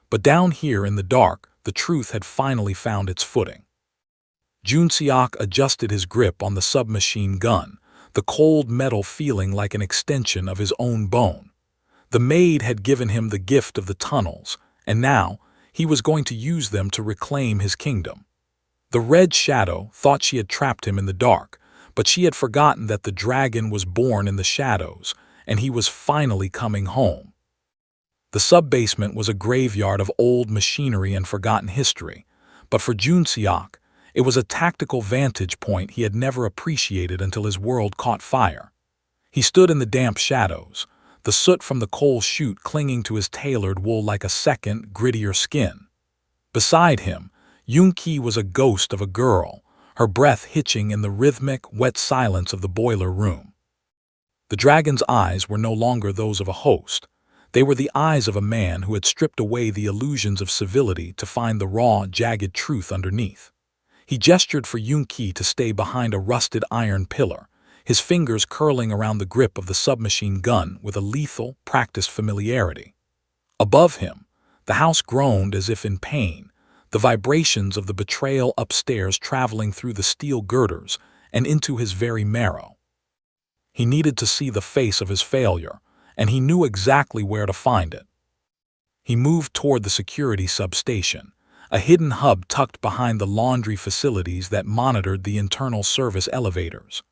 Speaker 1: But down here in the dark, the truth had finally found its footing. Jun Seok adjusted his grip on the submachine gun, the cold metal feeling like an extension of his own bone. The Maid had given him the gift of the tunnels, and now he was going to use them to reclaim his kingdom. The Red Shadow thought she had trapped him in the dark, but she had forgotten that the dragon was born in the shadows, and he was finally coming home. The sub-basement was a graveyard of old machinery and forgotten history, but for Jun Seok, it was a tactical vantage point he had never appreciated until his world caught fire. He stood in the damp shadows, the soot from the coal chute clinging to his tailored wool like a second, grittier skin. Beside him, Yoon-ki was a ghost of a girl, her breath hitching in the rhythmic, wet silence of the boiler room. The dragon's eyes were no longer those of a host. They were the eyes of a man who had stripped away the illusions of civility to find the raw, jagged truth underneath. He gestured for Yoon-ki to stay behind a rusted iron pillar, his fingers curling around the grip of the submachine gun with a lethal, practiced familiarity. Above him, the house groaned as if in pain, the vibrations of the betrayal upstairs traveling through the steel girders and into his very marrow. He needed to see the face of his failure, and he knew exactly where to find it. He moved toward the security substation, a hidden hub tucked behind the laundry facilities that monitored the internal service elevators.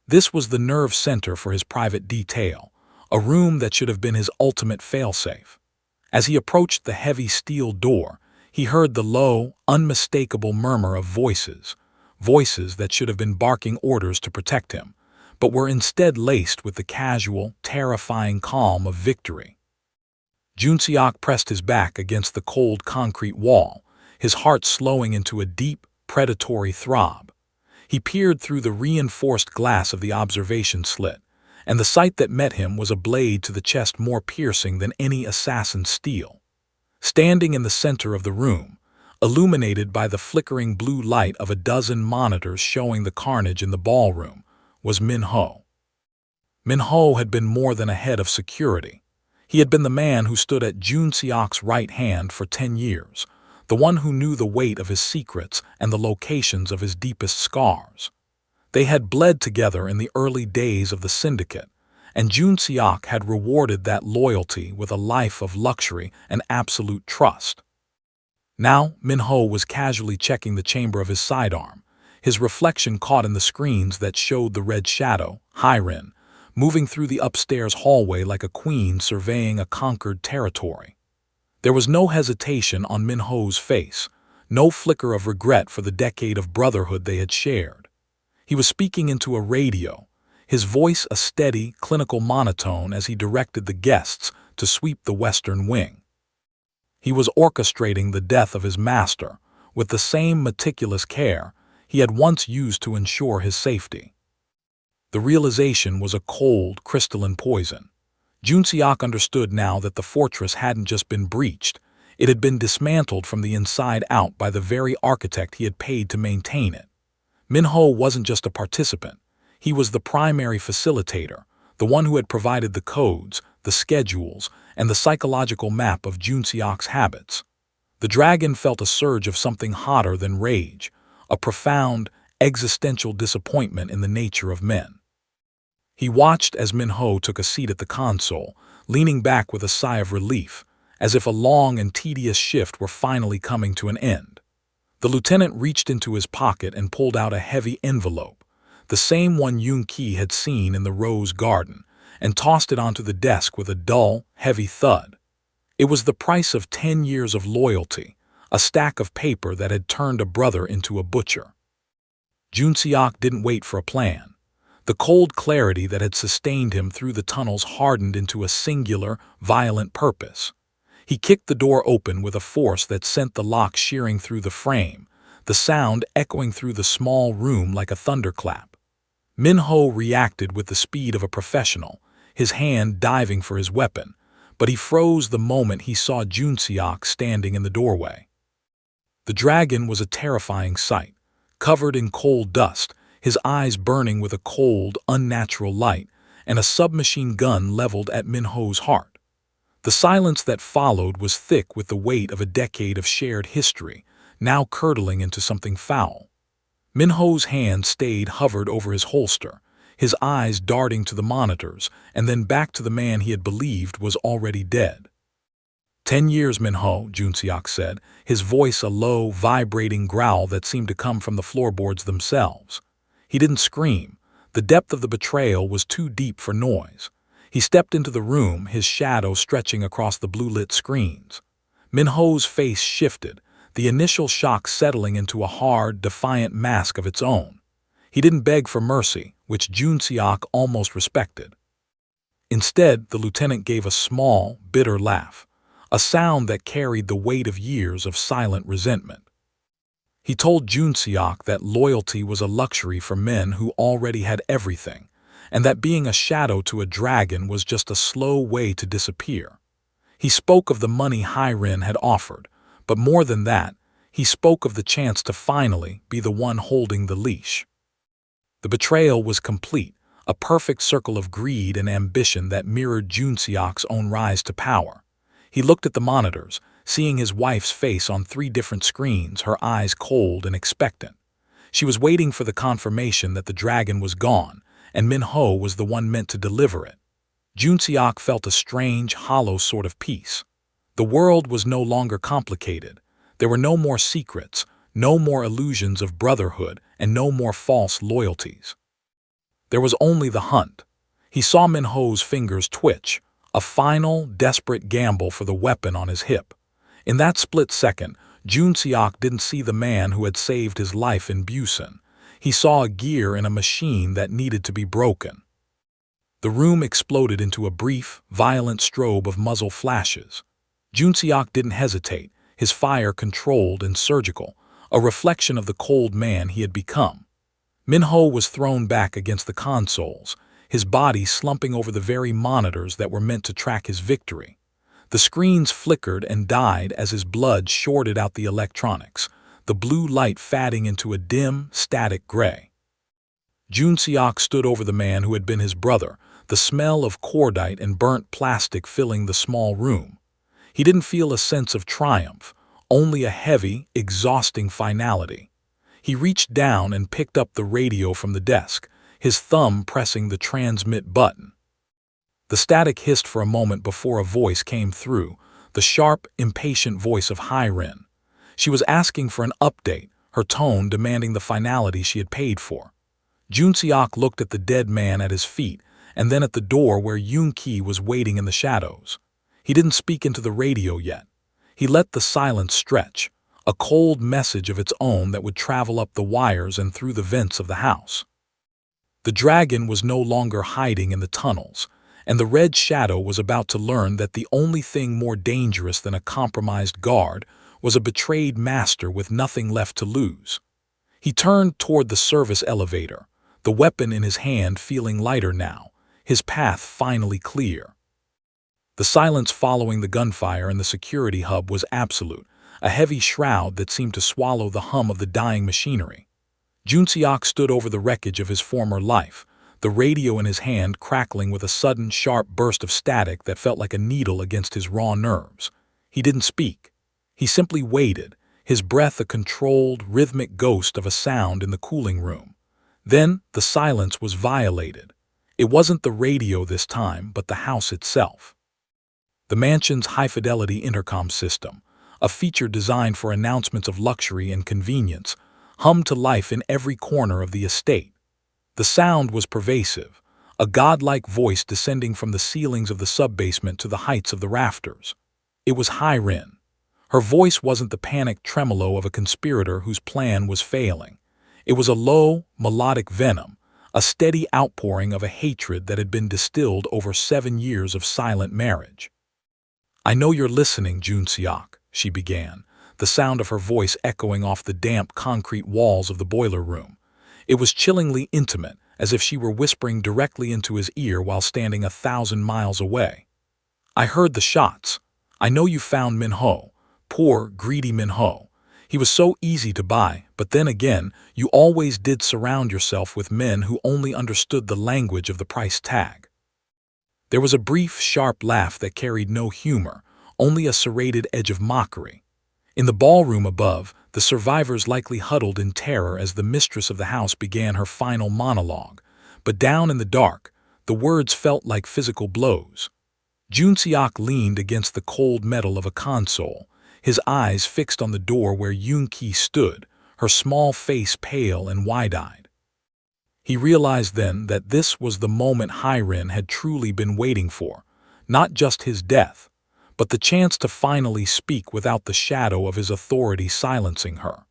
Speaker 1: This was the nerve center for his private detail, a room that should have been his ultimate failsafe. As he approached the heavy steel door, he heard the low, unmistakable murmur of voices, voices that should have been barking orders to protect him, but were instead laced with the casual, terrifying calm of victory. Jun Seok pressed his back against the cold concrete wall, his heart slowing into a deep, predatory throb. He peered through the reinforced glass of the observation slit, and the sight that met him was a blade to the chest more piercing than any assassin's steel. Standing in the center of the room, illuminated by the flickering blue light of a dozen monitors showing the carnage in the ballroom, was Min-ho. Min-ho had been more than a head of security. He had been the man who stood at Jun Seok's right hand for 10 years, the one who knew the weight of his secrets and the locations of his deepest scars. They had bled together in the early days of the syndicate, and Jun Seok had rewarded that loyalty with a life of luxury and absolute trust. Now, Min-ho was casually checking the chamber of his sidearm, his reflection caught in the screens that showed the Red Shadow, Hyrin, moving through the upstairs hallway like a queen surveying a conquered territory. There was no hesitation on Min-ho's face, no flicker of regret for the decade of brotherhood they had shared. He was speaking into a radio, his voice a steady, clinical monotone as he directed the guests to sweep the western wing. He was orchestrating the death of his master with the same meticulous care he had once used to ensure his safety. The realization was a cold, crystalline poison. Junseok understood now that the fortress hadn't just been breached, it had been dismantled from the inside out by the very architect he had paid to maintain it. Minho wasn't just a participant, he was the primary facilitator, the one who had provided the codes, the schedules, and the psychological map of Junseok's habits. The dragon felt a surge of something hotter than rage, a profound, existential disappointment in the nature of men. He watched as Minho took a seat at the console, leaning back with a sigh of relief, as if a long and tedious shift were finally coming to an end. The lieutenant reached into his pocket and pulled out a heavy envelope, the same one Yoon-ki had seen in the rose garden, and tossed it onto the desk with a dull, heavy thud. It was the price of 10 years of loyalty, a stack of paper that had turned a brother into a butcher. Junseok didn't wait for a plan. The cold clarity that had sustained him through the tunnels hardened into a singular, violent purpose. He kicked the door open with a force that sent the lock shearing through the frame, the sound echoing through the small room like a thunderclap. Minho reacted with the speed of a professional, his hand diving for his weapon, but he froze the moment he saw Junseok standing in the doorway. The dragon was a terrifying sight, covered in cold dust, his eyes burning with a cold, unnatural light, and a submachine gun leveled at Minho's heart. The silence that followed was thick with the weight of a decade of shared history, now curdling into something foul. Minho's hand stayed hovered over his holster, his eyes darting to the monitors and then back to the man he had believed was already dead. 10 years, Minho, Junseok said, his voice a low, vibrating growl that seemed to come from the floorboards themselves. He didn't scream. The depth of the betrayal was too deep for noise. He stepped into the room, his shadow stretching across the blue-lit screens. Minho's face shifted, the initial shock settling into a hard, defiant mask of its own. He didn't beg for mercy, which Junseok almost respected. Instead, the lieutenant gave a small, bitter laugh, a sound that carried the weight of years of silent resentment. He told Junseok that loyalty was a luxury for men who already had everything, and that being a shadow to a dragon was just a slow way to disappear. He spoke of the money Hyren had offered, but more than that, he spoke of the chance to finally be the one holding the leash. The betrayal was complete, a perfect circle of greed and ambition that mirrored Junseok's own rise to power. He looked at the monitors, seeing his wife's face on 3 different screens, her eyes cold and expectant. She was waiting for the confirmation that the dragon was gone, and Minho was the one meant to deliver it. Junseok felt a strange, hollow sort of peace. The world was no longer complicated. There were no more secrets, no more illusions of brotherhood, and no more false loyalties. There was only the hunt. He saw Minho's fingers twitch, a final, desperate gamble for the weapon on his hip. In that split second, Junseok didn't see the man who had saved his life in Busan. He saw a gear in a machine that needed to be broken. The room exploded into a brief, violent strobe of muzzle flashes. Junseok didn't hesitate, his fire controlled and surgical, a reflection of the cold man he had become. Minho was thrown back against the consoles, his body slumping over the very monitors that were meant to track his victory. The screens flickered and died as his blood shorted out the electronics, the blue light fading into a dim, static gray. Junseok stood over the man who had been his brother, the smell of cordite and burnt plastic filling the small room. He didn't feel a sense of triumph, only a heavy, exhausting finality. He reached down and picked up the radio from the desk, his thumb pressing the transmit button. The static hissed for a moment before a voice came through, the sharp, impatient voice of Hyren. She was asking for an update, her tone demanding the finality she had paid for. Junseok looked at the dead man at his feet, and then at the door where Yoon-ki was waiting in the shadows. He didn't speak into the radio yet. He let the silence stretch, a cold message of its own that would travel up the wires and through the vents of the house. The dragon was no longer hiding in the tunnels, and the red shadow was about to learn that the only thing more dangerous than a compromised guard was a betrayed master with nothing left to lose. He turned toward the service elevator, the weapon in his hand feeling lighter now, his path finally clear. The silence following the gunfire in the security hub was absolute, a heavy shroud that seemed to swallow the hum of the dying machinery. Junseok stood over the wreckage of his former life, the radio in his hand crackling with a sudden, sharp burst of static that felt like a needle against his raw nerves. He didn't speak. He simply waited, his breath a controlled, rhythmic ghost of a sound in the cooling room. Then the silence was violated. It wasn't the radio this time, but the house itself. The mansion's high-fidelity intercom system, a feature designed for announcements of luxury and convenience, hummed to life in every corner of the estate. The sound was pervasive, a godlike voice descending from the ceilings of the sub-basement to the heights of the rafters. It was Hyrin. Her voice wasn't the panicked tremolo of a conspirator whose plan was failing. It was a low, melodic venom, a steady outpouring of a hatred that had been distilled over 7 years of silent marriage. "I know you're listening, Junseok," she began, the sound of her voice echoing off the damp concrete walls of the boiler room. It was chillingly intimate, as if she were whispering directly into his ear while standing 1,000 miles away. "I heard the shots. I know you found Minho. Poor, greedy Minho. He was so easy to buy, but then again, you always did surround yourself with men who only understood the language of the price tag." There was a brief, sharp laugh that carried no humor, only a serrated edge of mockery. In the ballroom above, the survivors likely huddled in terror as the mistress of the house began her final monologue, but down in the dark, the words felt like physical blows. Junseok leaned against the cold metal of a console, his eyes fixed on the door where Yoon-ki stood, her small face pale and wide-eyed. He realized then that this was the moment Hyrin had truly been waiting for, not just his death, but the chance to finally speak without the shadow of his authority silencing her.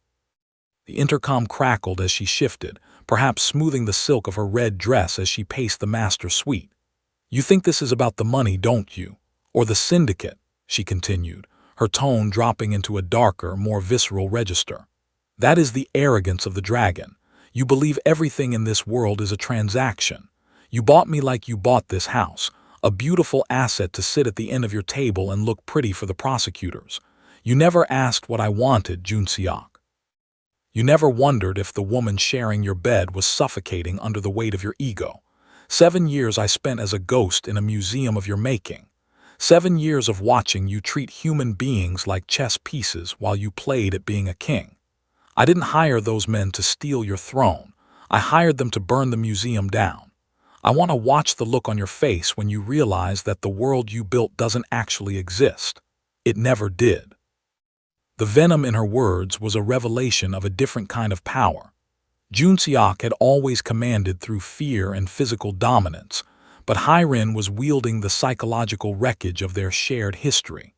Speaker 1: The intercom crackled as she shifted, perhaps smoothing the silk of her red dress as she paced the master suite. "You think this is about the money, don't you? Or the syndicate?" she continued, her tone dropping into a darker, more visceral register. "That is the arrogance of the dragon. You believe everything in this world is a transaction. You bought me like you bought this house, a beautiful asset to sit at the end of your table and look pretty for the prosecutors. You never asked what I wanted, Junseok. You never wondered if the woman sharing your bed was suffocating under the weight of your ego. 7 years I spent as a ghost in a museum of your making. 7 years of watching you treat human beings like chess pieces while you played at being a king. I didn't hire those men to steal your throne. I hired them to burn the museum down. I want to watch the look on your face when you realize that the world you built doesn't actually exist. It never did." The venom in her words was a revelation of a different kind of power. Junseok had always commanded through fear and physical dominance, but Hyrin was wielding the psychological wreckage of their shared history.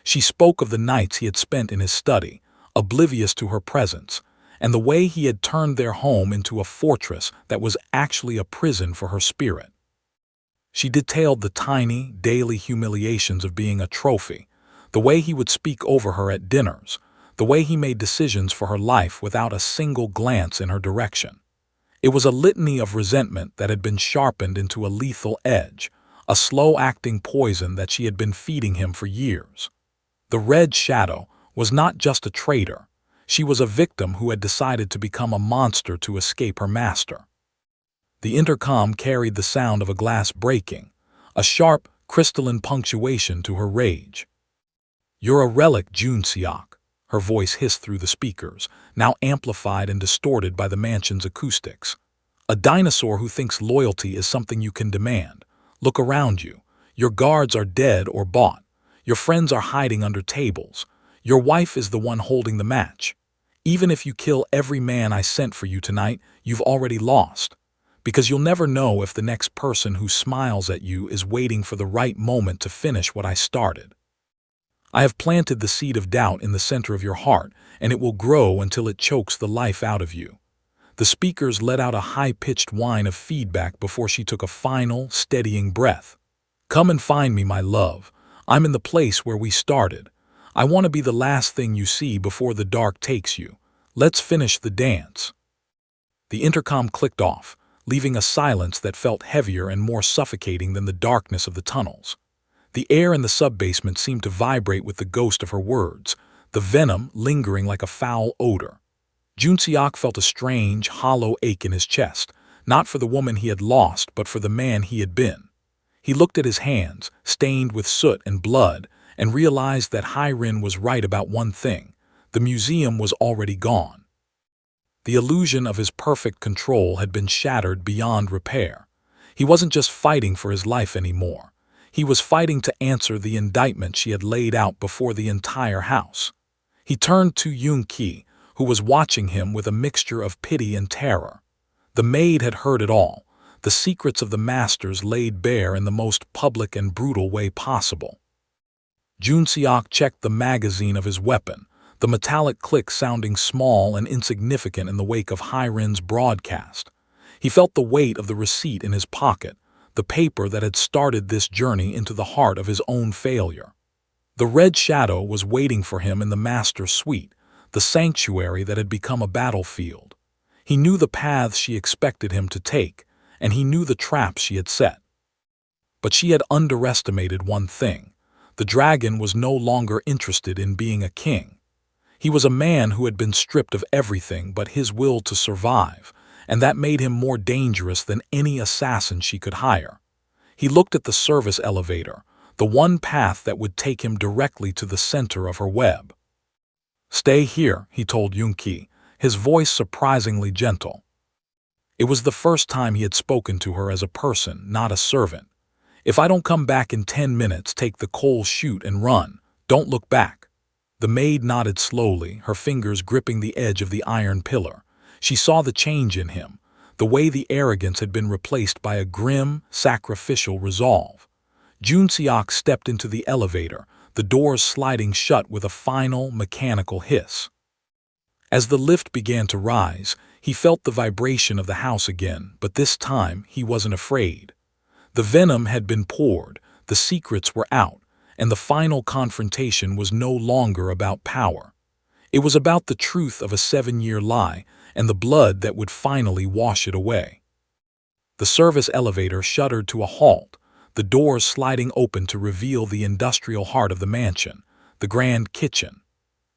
Speaker 1: She spoke of the nights he had spent in his study, oblivious to her presence, and the way he had turned their home into a fortress that was actually a prison for her spirit. She detailed the tiny, daily humiliations of being a trophy, the way he would speak over her at dinners, the way he made decisions for her life without a single glance in her direction. It was a litany of resentment that had been sharpened into a lethal edge, a slow-acting poison that she had been feeding him for years. The Red Shadow was not just a traitor. She was a victim who had decided to become a monster to escape her master. The intercom carried the sound of a glass breaking, a sharp, crystalline punctuation to her rage. "You're a relic, Junseok," her voice hissed through the speakers, now amplified and distorted by the mansion's acoustics. "A dinosaur who thinks loyalty is something you can demand. Look around you. Your guards are dead or bought. Your friends are hiding under tables. Your wife is the one holding the match. Even if you kill every man I sent for you tonight, you've already lost. Because you'll never know if the next person who smiles at you is waiting for the right moment to finish what I started. I have planted the seed of doubt in the center of your heart, and it will grow until it chokes the life out of you." The speakers let out a high-pitched whine of feedback before she took a final, steadying breath. Come and find me, my love. I'm in the place where we started. I want to be the last thing you see before the dark takes you. Let's finish the dance." The intercom clicked off, leaving a silence that felt heavier and more suffocating than the darkness of the tunnels. The air in the sub-basement seemed to vibrate with the ghost of her words, the venom lingering like a foul odor. Junseok felt a strange, hollow ache in his chest, not for the woman he had lost, but for the man he had been. He looked at his hands, stained with soot and blood, and realized that Hyrin was right about one thing: the museum was already gone. The illusion of his perfect control had been shattered beyond repair. He wasn't just fighting for his life anymore. He was fighting to answer the indictment she had laid out before the entire house. He turned to Yoon-ki, who was watching him with a mixture of pity and terror. The maid had heard it all, the secrets of the masters laid bare in the most public and brutal way possible. Junseok checked the magazine of his weapon, the metallic click sounding small and insignificant in the wake of Hyrin's broadcast. He felt the weight of the receipt in his pocket, the paper that had started this journey into the heart of his own failure. The red shadow was waiting for him in the master suite, the sanctuary that had become a battlefield. He knew the paths she expected him to take, and he knew the traps she had set. But she had underestimated one thing. The dragon was no longer interested in being a king. He was a man who had been stripped of everything but his will to survive, and that made him more dangerous than any assassin she could hire. He looked at the service elevator, the one path that would take him directly to the center of her web. "Stay here," he told Yoon-ki, his voice surprisingly gentle. It was the first time he had spoken to her as a person, not a servant. "If I don't come back in 10 minutes, take the coal chute and run. Don't look back." The maid nodded slowly, her fingers gripping the edge of the iron pillar. She saw the change in him, the way the arrogance had been replaced by a grim, sacrificial resolve. Junseok stepped into the elevator, the doors sliding shut with a final, mechanical hiss. As the lift began to rise, he felt the vibration of the house again, but this time he wasn't afraid. The venom had been poured, the secrets were out, and the final confrontation was no longer about power. It was about the truth of a 7-year lie and the blood that would finally wash it away. The service elevator shuddered to a halt, the doors sliding open to reveal the industrial heart of the mansion, the grand kitchen.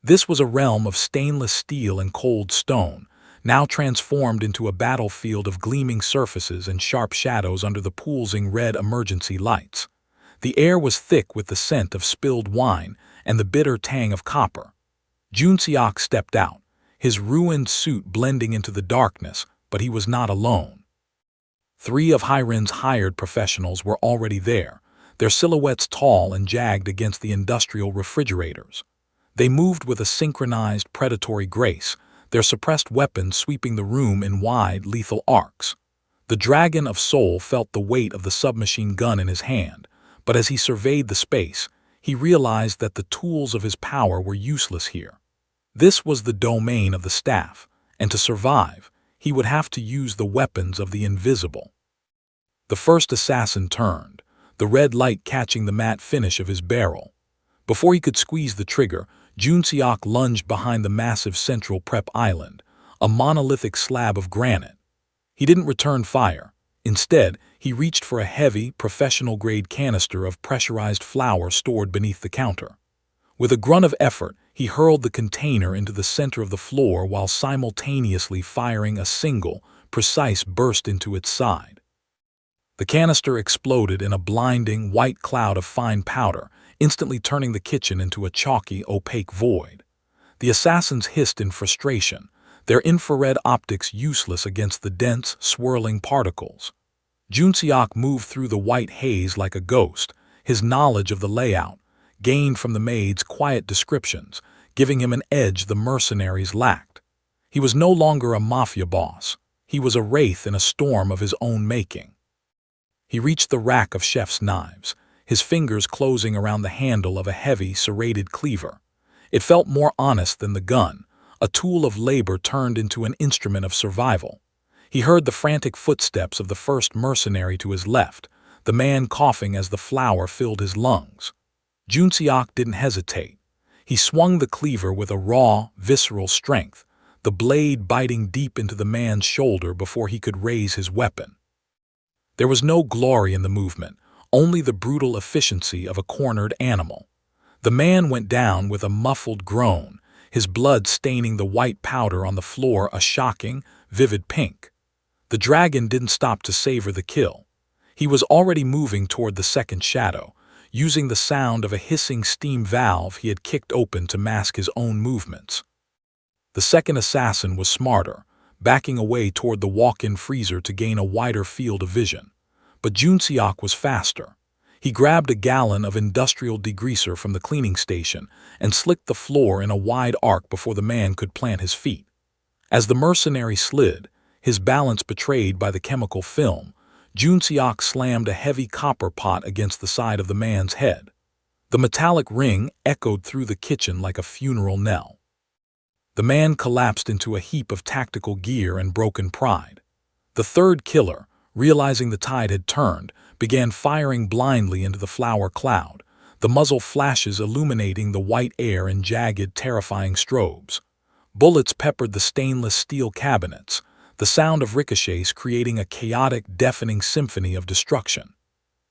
Speaker 1: This was a realm of stainless steel and cold stone, now transformed into a battlefield of gleaming surfaces and sharp shadows under the pulsing red emergency lights. The air was thick with the scent of spilled wine and the bitter tang of copper. Junseok stepped out, his ruined suit blending into the darkness, but he was not alone. 3 of Hyrin's hired professionals were already there, their silhouettes tall and jagged against the industrial refrigerators. They moved with a synchronized predatory grace, their suppressed weapons sweeping the room in wide, lethal arcs. The Dragon of Soul felt the weight of the submachine gun in his hand, but as he surveyed the space, he realized that the tools of his power were useless here. This was the domain of the staff, and to survive, he would have to use the weapons of the invisible. The first assassin turned, the red light catching the matte finish of his barrel. Before he could squeeze the trigger, Junseok lunged behind the massive central prep island, a monolithic slab of granite. He didn't return fire. Instead, he reached for a heavy, professional-grade canister of pressurized flour stored beneath the counter. With a grunt of effort, he hurled the container into the center of the floor while simultaneously firing a single, precise burst into its side. The canister exploded in a blinding, white cloud of fine powder, instantly turning the kitchen into a chalky, opaque void. The assassins hissed in frustration, their infrared optics useless against the dense, swirling particles. Junseok moved through the white haze like a ghost, his knowledge of the layout, gained from the maid's quiet descriptions, giving him an edge the mercenaries lacked. He was no longer a mafia boss. He was a wraith in a storm of his own making. He reached the rack of chef's knives, his fingers closing around the handle of a heavy, serrated cleaver. It felt more honest than the gun, a tool of labor turned into an instrument of survival. He heard the frantic footsteps of the first mercenary to his left, the man coughing as the flour filled his lungs. Junseok didn't hesitate. He swung the cleaver with a raw, visceral strength, the blade biting deep into the man's shoulder before he could raise his weapon. There was no glory in the movement, only the brutal efficiency of a cornered animal. The man went down with a muffled groan, his blood staining the white powder on the floor a shocking, vivid pink. The dragon didn't stop to savor the kill. He was already moving toward the second shadow, using the sound of a hissing steam valve he had kicked open to mask his own movements. The second assassin was smarter, backing away toward the walk-in freezer to gain a wider field of vision. But Junseok was faster. He grabbed a gallon of industrial degreaser from the cleaning station and slicked the floor in a wide arc before the man could plant his feet. As the mercenary slid, his balance betrayed by the chemical film, Junseok slammed a heavy copper pot against the side of the man's head. The metallic ring echoed through the kitchen like a funeral knell. The man collapsed into a heap of tactical gear and broken pride. The third killer, realizing the tide had turned, began firing blindly into the flour cloud, the muzzle flashes illuminating the white air in jagged, terrifying strobes. Bullets peppered the stainless steel cabinets, the sound of ricochets creating a chaotic, deafening symphony of destruction.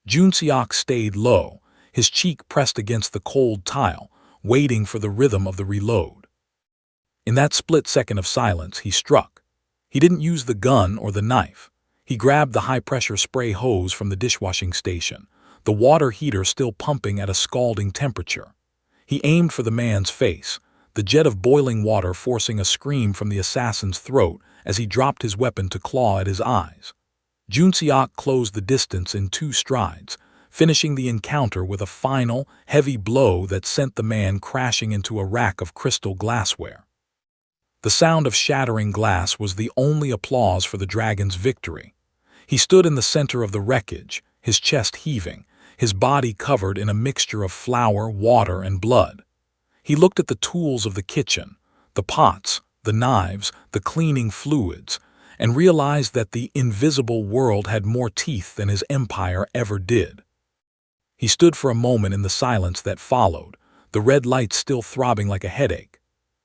Speaker 1: Junseok stayed low, his cheek pressed against the cold tile, waiting for the rhythm of the reload. In that split second of silence, he struck. He didn't use the gun or the knife. He grabbed the high-pressure spray hose from the dishwashing station, the water heater still pumping at a scalding temperature. He aimed for the man's face, the jet of boiling water forcing a scream from the assassin's throat as he dropped his weapon to claw at his eyes. Junseok closed the distance in 2 strides, finishing the encounter with a final, heavy blow that sent the man crashing into a rack of crystal glassware. The sound of shattering glass was the only applause for the dragon's victory. He stood in the center of the wreckage, his chest heaving, his body covered in a mixture of flour, water, and blood. He looked at the tools of the kitchen, the pots, the knives, the cleaning fluids, and realized that the invisible world had more teeth than his empire ever did. He stood for a moment in the silence that followed, the red lights still throbbing like a headache.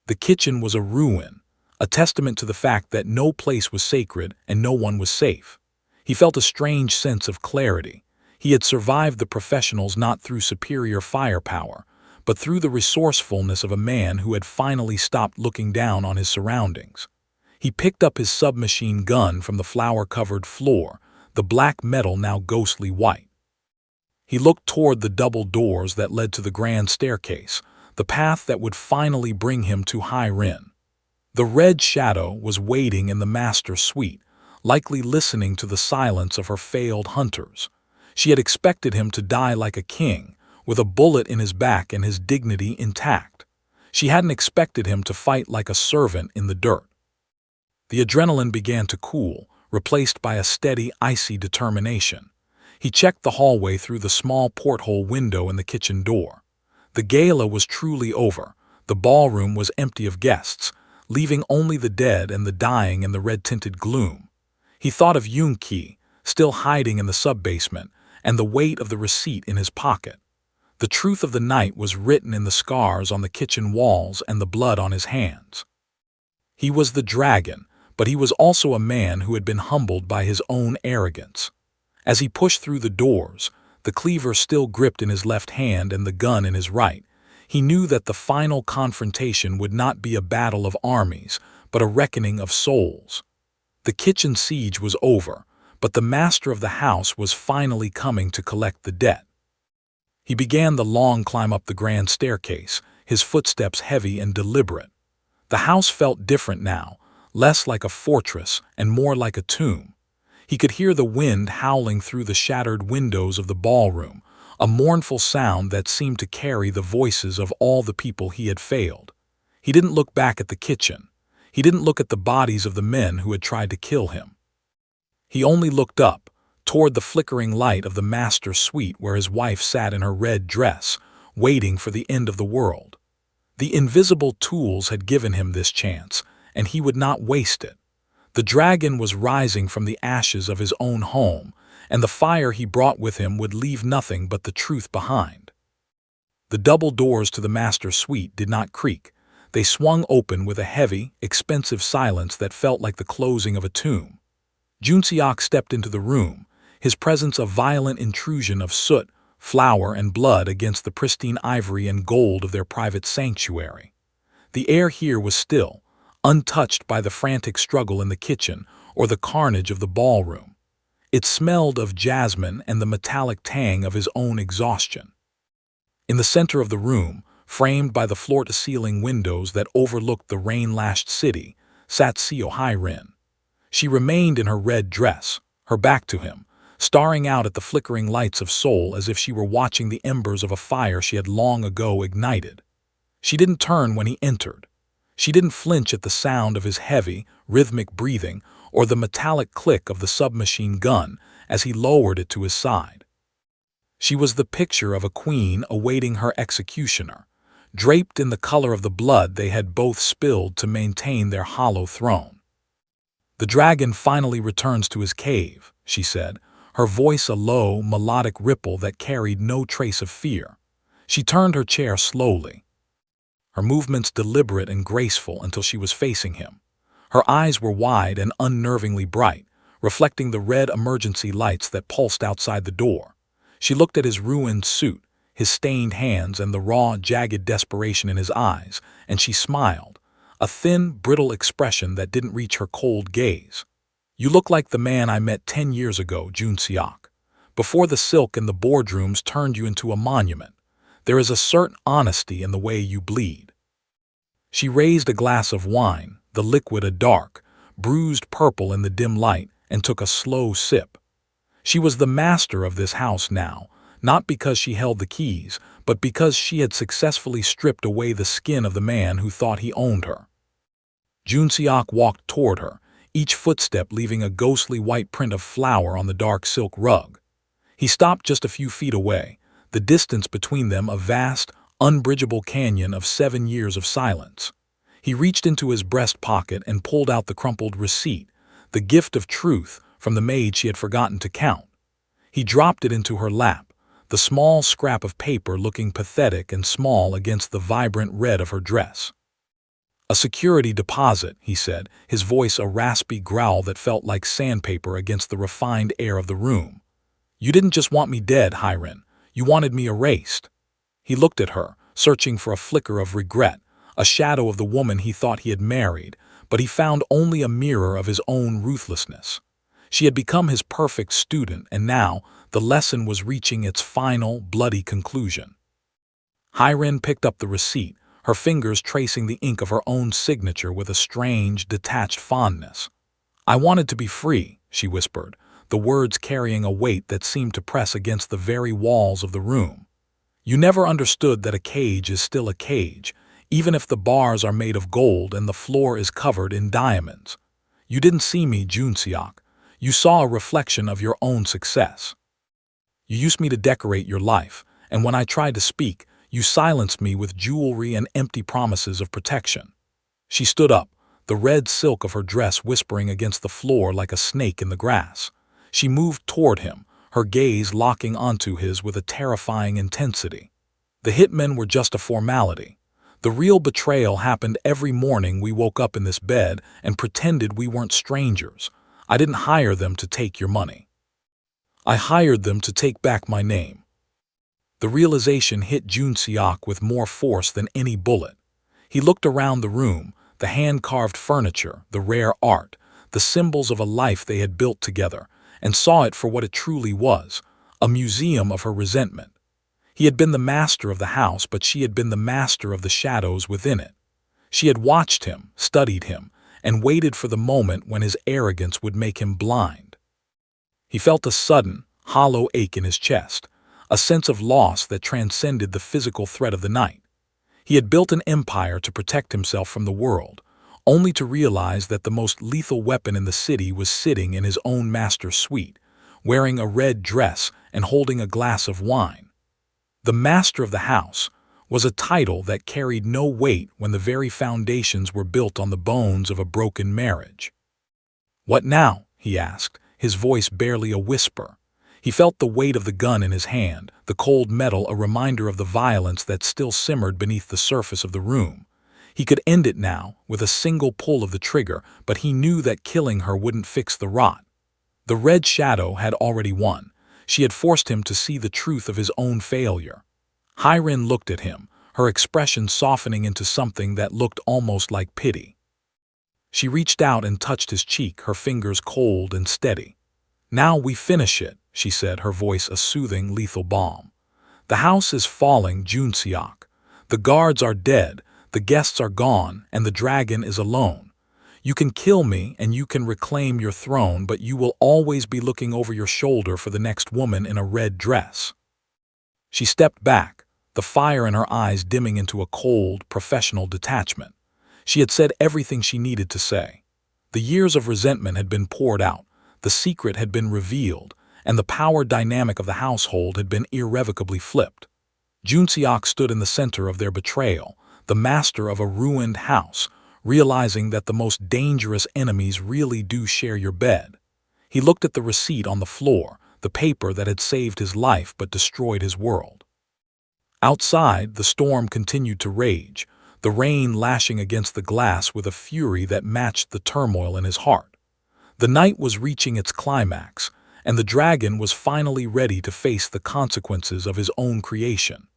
Speaker 1: The kitchen was a ruin, a testament to the fact that no place was sacred and no one was safe. He felt a strange sense of clarity. He had survived the professionals not through superior firepower, but through the resourcefulness of a man who had finally stopped looking down on his surroundings. He picked up his submachine gun from the flour-covered floor, the black metal now ghostly white. He looked toward the double doors that led to the grand staircase, the path that would finally bring him to High Rin. The Red Shadow was waiting in the master suite, likely listening to the silence of her failed hunters. She had expected him to die like a king, with a bullet in his back and his dignity intact. She hadn't expected him to fight like a servant in the dirt. The adrenaline began to cool, replaced by a steady, icy determination. He checked the hallway through the small porthole window in the kitchen door. The gala was truly over. The ballroom was empty of guests, leaving only the dead and the dying in the red-tinted gloom. He thought of Yoon-ki, still hiding in the sub-basement, and the weight of the receipt in his pocket. The truth of the night was written in the scars on the kitchen walls and the blood on his hands. He was the dragon, but he was also a man who had been humbled by his own arrogance. As he pushed through the doors, the cleaver still gripped in his left hand and the gun in his right, he knew that the final confrontation would not be a battle of armies, but a reckoning of souls. The kitchen siege was over, but the master of the house was finally coming to collect the debt. He began the long climb up the grand staircase, his footsteps heavy and deliberate. The house felt different now, less like a fortress and more like a tomb. He could hear the wind howling through the shattered windows of the ballroom, a mournful sound that seemed to carry the voices of all the people he had failed. He didn't look back at the kitchen. He didn't look at the bodies of the men who had tried to kill him. He only looked up, toward the flickering light of the master suite where his wife sat in her red dress, waiting for the end of the world. The invisible tools had given him this chance, and he would not waste it. The dragon was rising from the ashes of his own home, and the fire he brought with him would leave nothing but the truth behind. The double doors to the master suite did not creak. They swung open with a heavy, expensive silence that felt like the closing of a tomb. Junseok stepped into the room, his presence a violent intrusion of soot, flour, and blood against the pristine ivory and gold of their private sanctuary. The air here was still, untouched by the frantic struggle in the kitchen or the carnage of the ballroom. It smelled of jasmine and the metallic tang of his own exhaustion. In the center of the room, framed by the floor-to-ceiling windows that overlooked the rain-lashed city, sat Seo Hairin. She remained in her red dress, her back to him, staring out at the flickering lights of Seoul as if she were watching the embers of a fire she had long ago ignited. She didn't turn when he entered. She didn't flinch at the sound of his heavy, rhythmic breathing or the metallic click of the submachine gun as he lowered it to his side. She was the picture of a queen awaiting her executioner, draped in the color of the blood they had both spilled to maintain their hollow throne. "The dragon finally returns to his cave," she said, her voice a low, melodic ripple that carried no trace of fear. She turned her chair slowly, her movements deliberate and graceful until she was facing him. Her eyes were wide and unnervingly bright, reflecting the red emergency lights that pulsed outside the door. She looked at his ruined suit, his stained hands, and the raw, jagged desperation in his eyes, and she smiled, a thin, brittle expression that didn't reach her cold gaze. "You look like the man I met 10 years ago, Junseok. Before the silk in the boardrooms turned you into a monument. There is a certain honesty in the way you bleed." She raised a glass of wine, the liquid a dark, bruised purple in the dim light, and took a slow sip. She was the master of this house now, not because she held the keys, but because she had successfully stripped away the skin of the man who thought he owned her. Junseok walked toward her, each footstep leaving a ghostly white print of flour on the dark silk rug. He stopped just a few feet away, the distance between them a vast, unbridgeable canyon of 7 years of silence. He reached into his breast pocket and pulled out the crumpled receipt, the gift of truth from the maid she had forgotten to count. He dropped it into her lap, the small scrap of paper looking pathetic and small against the vibrant red of her dress. "A security deposit," he said, his voice a raspy growl that felt like sandpaper against the refined air of the room. "You didn't just want me dead, Hairin. You wanted me erased." He looked at her, searching for a flicker of regret, a shadow of the woman he thought he had married, but he found only a mirror of his own ruthlessness. She had become his perfect student, and now the lesson was reaching its final, bloody conclusion. Hairin picked up the receipt, her fingers tracing the ink of her own signature with a strange, detached fondness. "I wanted to be free," she whispered, the words carrying a weight that seemed to press against the very walls of the room. "You never understood that a cage is still a cage, even if the bars are made of gold and the floor is covered in diamonds. You didn't see me, Junseok. You saw a reflection of your own success. You used me to decorate your life, and when I tried to speak, you silenced me with jewelry and empty promises of protection." She stood up, the red silk of her dress whispering against the floor like a snake in the grass. She moved toward him, her gaze locking onto his with a terrifying intensity. "The hitmen were just a formality. The real betrayal happened every morning we woke up in this bed and pretended we weren't strangers. I didn't hire them to take your money. I hired them to take back my name." The realization hit Junseok with more force than any bullet. He looked around the room, the hand-carved furniture, the rare art, the symbols of a life they had built together, and saw it for what it truly was, a museum of her resentment. He had been the master of the house, but she had been the master of the shadows within it. She had watched him, studied him, and waited for the moment when his arrogance would make him blind. He felt a sudden, hollow ache in his chest, a sense of loss that transcended the physical threat of the night. He had built an empire to protect himself from the world, only to realize that the most lethal weapon in the city was sitting in his own master's suite, wearing a red dress and holding a glass of wine. The master of the house was a title that carried no weight when the very foundations were built on the bones of a broken marriage. "What now?" he asked, his voice barely a whisper. He felt the weight of the gun in his hand, the cold metal a reminder of the violence that still simmered beneath the surface of the room. He could end it now, with a single pull of the trigger, but he knew that killing her wouldn't fix the rot. The Red Shadow had already won. She had forced him to see the truth of his own failure. Hyrin looked at him, her expression softening into something that looked almost like pity. She reached out and touched his cheek, her fingers cold and steady. "Now we finish it," she said, her voice a soothing, lethal balm. "The house is falling, Junseok. The guards are dead, the guests are gone, and the dragon is alone. You can kill me and you can reclaim your throne, but you will always be looking over your shoulder for the next woman in a red dress." She stepped back, the fire in her eyes dimming into a cold, professional detachment. She had said everything she needed to say. The years of resentment had been poured out, the secret had been revealed, and the power dynamic of the household had been irrevocably flipped. Junseok stood in the center of their betrayal, the master of a ruined house, realizing that the most dangerous enemies really do share your bed. He looked at the receipt on the floor, the paper that had saved his life but destroyed his world. Outside, the storm continued to rage, the rain lashing against the glass with a fury that matched the turmoil in his heart. The night was reaching its climax, and the dragon was finally ready to face the consequences of his own creation.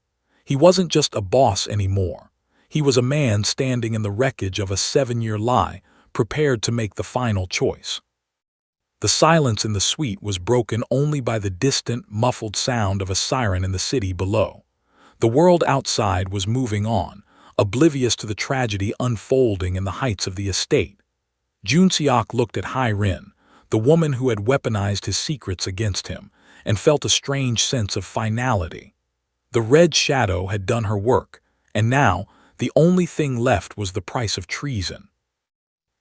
Speaker 1: He wasn't just a boss anymore. He was a man standing in the wreckage of a 7-year lie, prepared to make the final choice. The silence in the suite was broken only by the distant, muffled sound of a siren in the city below. The world outside was moving on, oblivious to the tragedy unfolding in the heights of the estate. Junseok looked at Hyrin, the woman who had weaponized his secrets against him, and felt a strange sense of finality. The Red Shadow had done her work, and now the only thing left was the price of treason.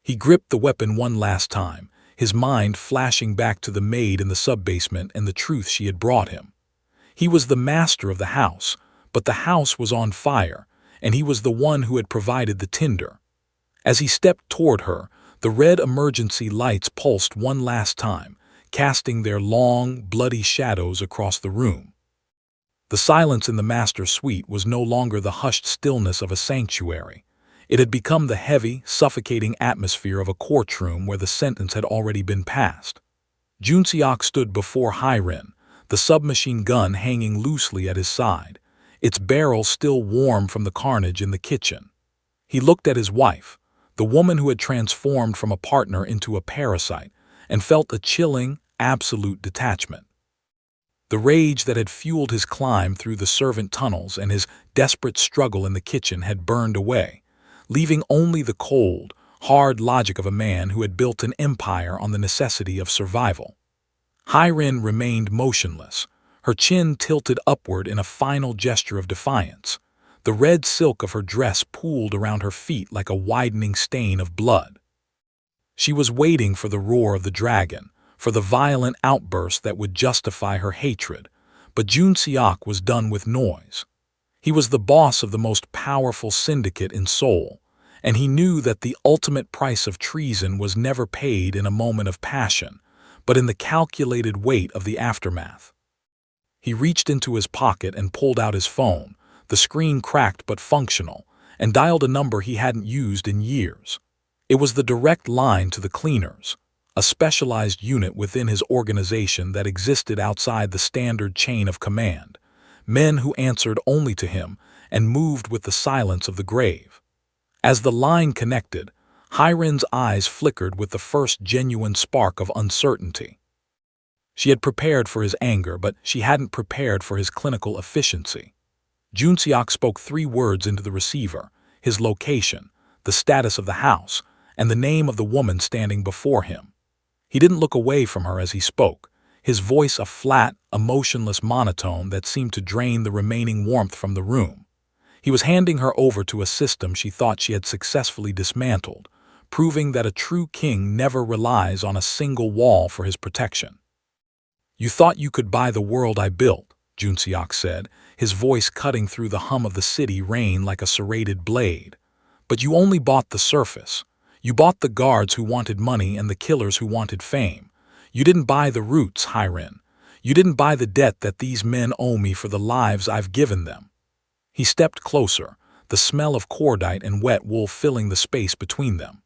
Speaker 1: He gripped the weapon one last time, his mind flashing back to the maid in the sub-basement and the truth she had brought him. He was the master of the house, but the house was on fire, and he was the one who had provided the tinder. As he stepped toward her, the red emergency lights pulsed one last time, casting their long, bloody shadows across the room. The silence in the master suite was no longer the hushed stillness of a sanctuary. It had become the heavy, suffocating atmosphere of a courtroom where the sentence had already been passed. Junseok stood before Hyrin, the submachine gun hanging loosely at his side, its barrel still warm from the carnage in the kitchen. He looked at his wife, the woman who had transformed from a partner into a parasite, and felt a chilling, absolute detachment. The rage that had fueled his climb through the servant tunnels and his desperate struggle in the kitchen had burned away, leaving only the cold, hard logic of a man who had built an empire on the necessity of survival. Hyrin remained motionless, her chin tilted upward in a final gesture of defiance. The red silk of her dress pooled around her feet like a widening stain of blood. She was waiting for the roar of the dragon, for the violent outburst that would justify her hatred, but Junseok was done with noise. He was the boss of the most powerful syndicate in Seoul, and he knew that the ultimate price of treason was never paid in a moment of passion, but in the calculated weight of the aftermath. He reached into his pocket and pulled out his phone, the screen cracked but functional, and dialed a number he hadn't used in years. It was the direct line to the cleaners, a specialized unit within his organization that existed outside the standard chain of command, men who answered only to him and moved with the silence of the grave. As the line connected, Hyrin's eyes flickered with the first genuine spark of uncertainty. She had prepared for his anger, but she hadn't prepared for his clinical efficiency. Junseok spoke 3 words into the receiver: his location, the status of the house, and the name of the woman standing before him. He didn't look away from her as he spoke, his voice a flat, emotionless monotone that seemed to drain the remaining warmth from the room. He was handing her over to a system she thought she had successfully dismantled, proving that a true king never relies on a single wall for his protection. "You thought you could buy the world I built," Junseok said, his voice cutting through the hum of the city rain like a serrated blade. "But you only bought the surface. You bought the guards who wanted money and the killers who wanted fame. You didn't buy the roots, Hyrin. You didn't buy the debt that these men owe me for the lives I've given them." He stepped closer, the smell of cordite and wet wool filling the space between them.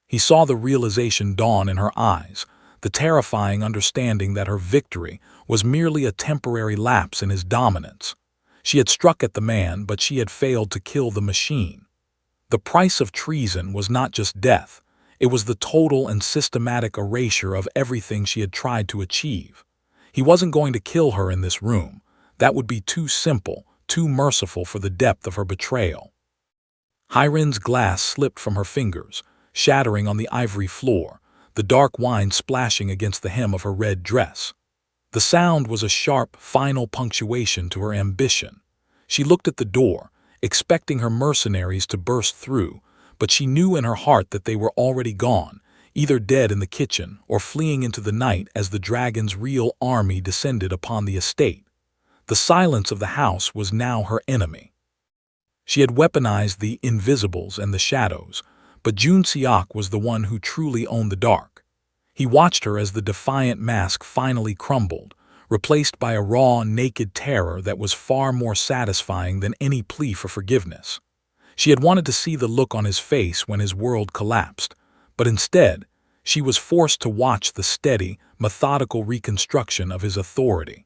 Speaker 1: He saw the realization dawn in her eyes, the terrifying understanding that her victory was merely a temporary lapse in his dominance. She had struck at the man, but she had failed to kill the machine. The price of treason was not just death, it was the total and systematic erasure of everything she had tried to achieve. He wasn't going to kill her in this room. That would be too simple, too merciful for the depth of her betrayal. Hiren's glass slipped from her fingers, shattering on the ivory floor, the dark wine splashing against the hem of her red dress. The sound was a sharp, final punctuation to her ambition. She looked at the door, expecting her mercenaries to burst through, but she knew in her heart that they were already gone, either dead in the kitchen or fleeing into the night as the dragon's real army descended upon the estate. The silence of the house was now her enemy. She had weaponized the invisibles and the shadows, but Jun Seok was the one who truly owned the dark. He watched her as the defiant mask finally crumbled, replaced by a raw, naked terror that was far more satisfying than any plea for forgiveness. She had wanted to see the look on his face when his world collapsed, but instead, she was forced to watch the steady, methodical reconstruction of his authority.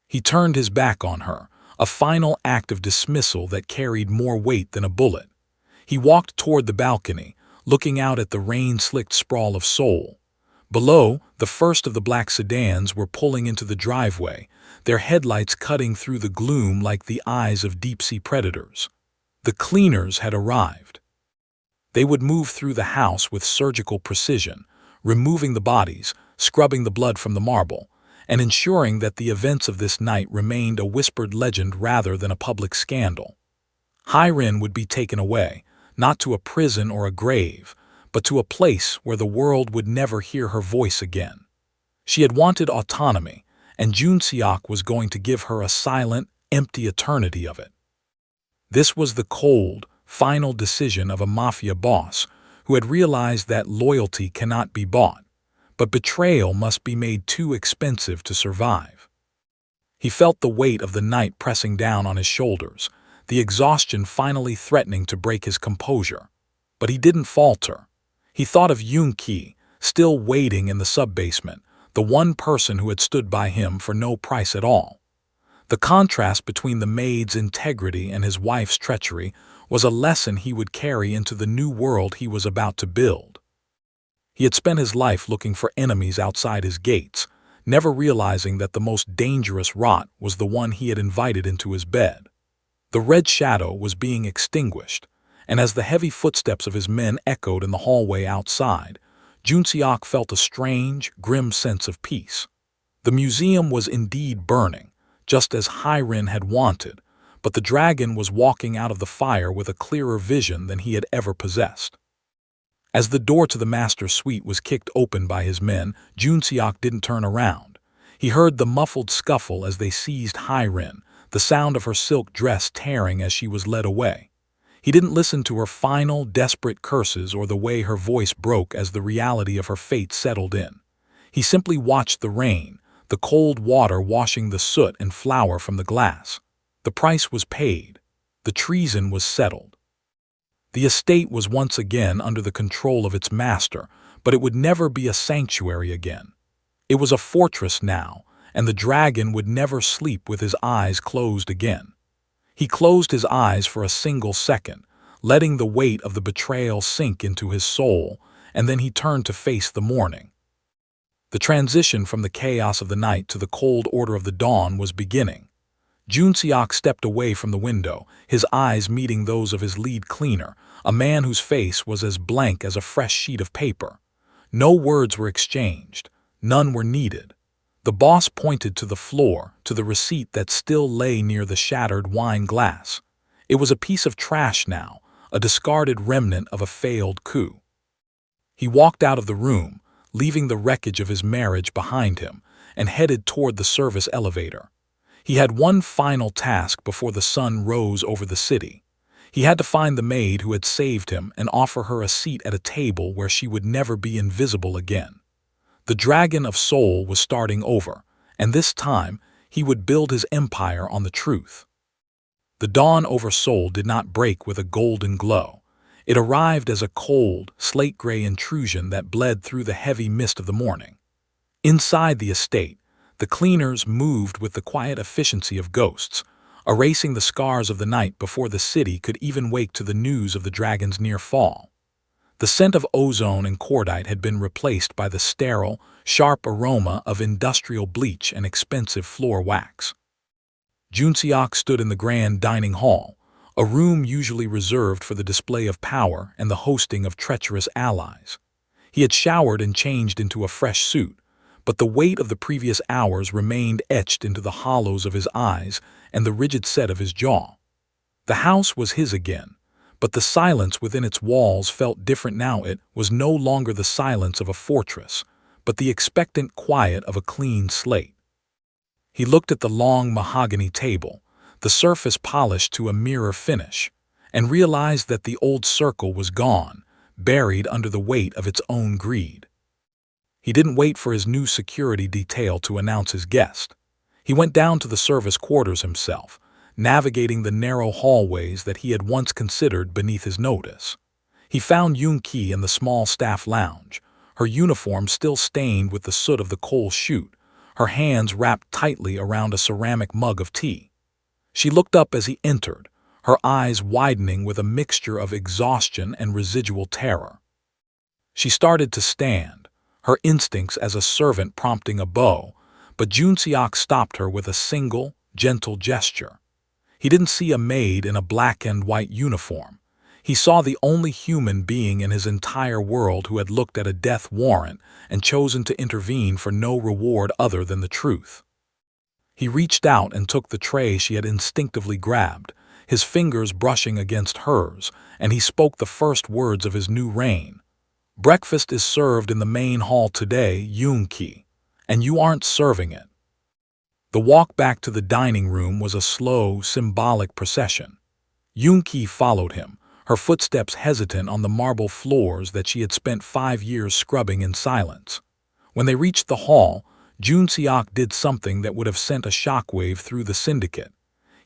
Speaker 1: He turned his back on her, a final act of dismissal that carried more weight than a bullet. He walked toward the balcony, looking out at the rain-slicked sprawl of Seoul. Below, the first of the black sedans were pulling into the driveway, their headlights cutting through the gloom like the eyes of deep-sea predators. The cleaners had arrived. They would move through the house with surgical precision, removing the bodies, scrubbing the blood from the marble, and ensuring that the events of this night remained a whispered legend rather than a public scandal. Hiren would be taken away, not to a prison or a grave, but to a place where the world would never hear her voice again. She had wanted autonomy, and Jun Seok was going to give her a silent, empty eternity of it. This was the cold, final decision of a mafia boss who had realized that loyalty cannot be bought, but betrayal must be made too expensive to survive. He felt the weight of the night pressing down on his shoulders, the exhaustion finally threatening to break his composure. But he didn't falter. He thought of Yoon Ki, still waiting in the sub-basement, the one person who had stood by him for no price at all. The contrast between the maid's integrity and his wife's treachery was a lesson he would carry into the new world he was about to build. He had spent his life looking for enemies outside his gates, never realizing that the most dangerous rot was the one he had invited into his bed. The red shadow was being extinguished, and as the heavy footsteps of his men echoed in the hallway outside, Jun Seok felt a strange, grim sense of peace. The museum was indeed burning, just as Hiren had wanted, but the dragon was walking out of the fire with a clearer vision than he had ever possessed. As the door to the master's suite was kicked open by his men, Jun Seok didn't turn around. He heard the muffled scuffle as they seized Hiren, the sound of her silk dress tearing as she was led away. He didn't listen to her final, desperate curses or the way her voice broke as the reality of her fate settled in. He simply watched the rain, the cold water washing the soot and flour from the glass. The price was paid. The treason was settled. The estate was once again under the control of its master, but it would never be a sanctuary again. It was a fortress now, and the dragon would never sleep with his eyes closed again. He closed his eyes for a single second, letting the weight of the betrayal sink into his soul, and then he turned to face the morning. The transition from the chaos of the night to the cold order of the dawn was beginning. Jun Seok stepped away from the window, his eyes meeting those of his lead cleaner, a man whose face was as blank as a fresh sheet of paper. No words were exchanged. None were needed. The boss pointed to the floor, to the receipt that still lay near the shattered wine glass. It was a piece of trash now, a discarded remnant of a failed coup. He walked out of the room, leaving the wreckage of his marriage behind him, and headed toward the service elevator. He had one final task before the sun rose over the city. He had to find the maid who had saved him and offer her a seat at a table where she would never be invisible again. The Dragon of Seoul was starting over, and this time he would build his empire on the truth. The dawn over Seoul did not break with a golden glow. It arrived as a cold, slate-gray intrusion that bled through the heavy mist of the morning. Inside the estate, the cleaners moved with the quiet efficiency of ghosts, erasing the scars of the night before the city could even wake to the news of the dragon's near fall. The scent of ozone and cordite had been replaced by the sterile, sharp aroma of industrial bleach and expensive floor wax. Junseok stood in the grand dining hall, a room usually reserved for the display of power and the hosting of treacherous allies. He had showered and changed into a fresh suit, but the weight of the previous hours remained etched into the hollows of his eyes and the rigid set of his jaw. The house was his again, but the silence within its walls felt different now. It was no longer the silence of a fortress, but the expectant quiet of a clean slate. He looked at the long mahogany table, the surface polished to a mirror finish, and realized that the old circle was gone, buried under the weight of its own greed. He didn't wait for his new security detail to announce his guest. He went down to the service quarters himself, navigating the narrow hallways that he had once considered beneath his notice. He found Yoon-ki in the small staff lounge, her uniform still stained with the soot of the coal chute, her hands wrapped tightly around a ceramic mug of tea. She looked up as he entered, her eyes widening with a mixture of exhaustion and residual terror. She started to stand, her instincts as a servant prompting a bow, but Junseok stopped her with a single, gentle gesture. He didn't see a maid in a black and white uniform. He saw the only human being in his entire world who had looked at a death warrant and chosen to intervene for no reward other than the truth. He reached out and took the tray she had instinctively grabbed, his fingers brushing against hers, and he spoke the first words of his new reign. "Breakfast is served in the main hall today, Yoon-ki, and you aren't serving it." The walk back to the dining room was a slow, symbolic procession. Yoon-ki followed him, her footsteps hesitant on the marble floors that she had spent 5 years scrubbing in silence. When they reached the hall, Junseok did something that would have sent a shockwave through the syndicate.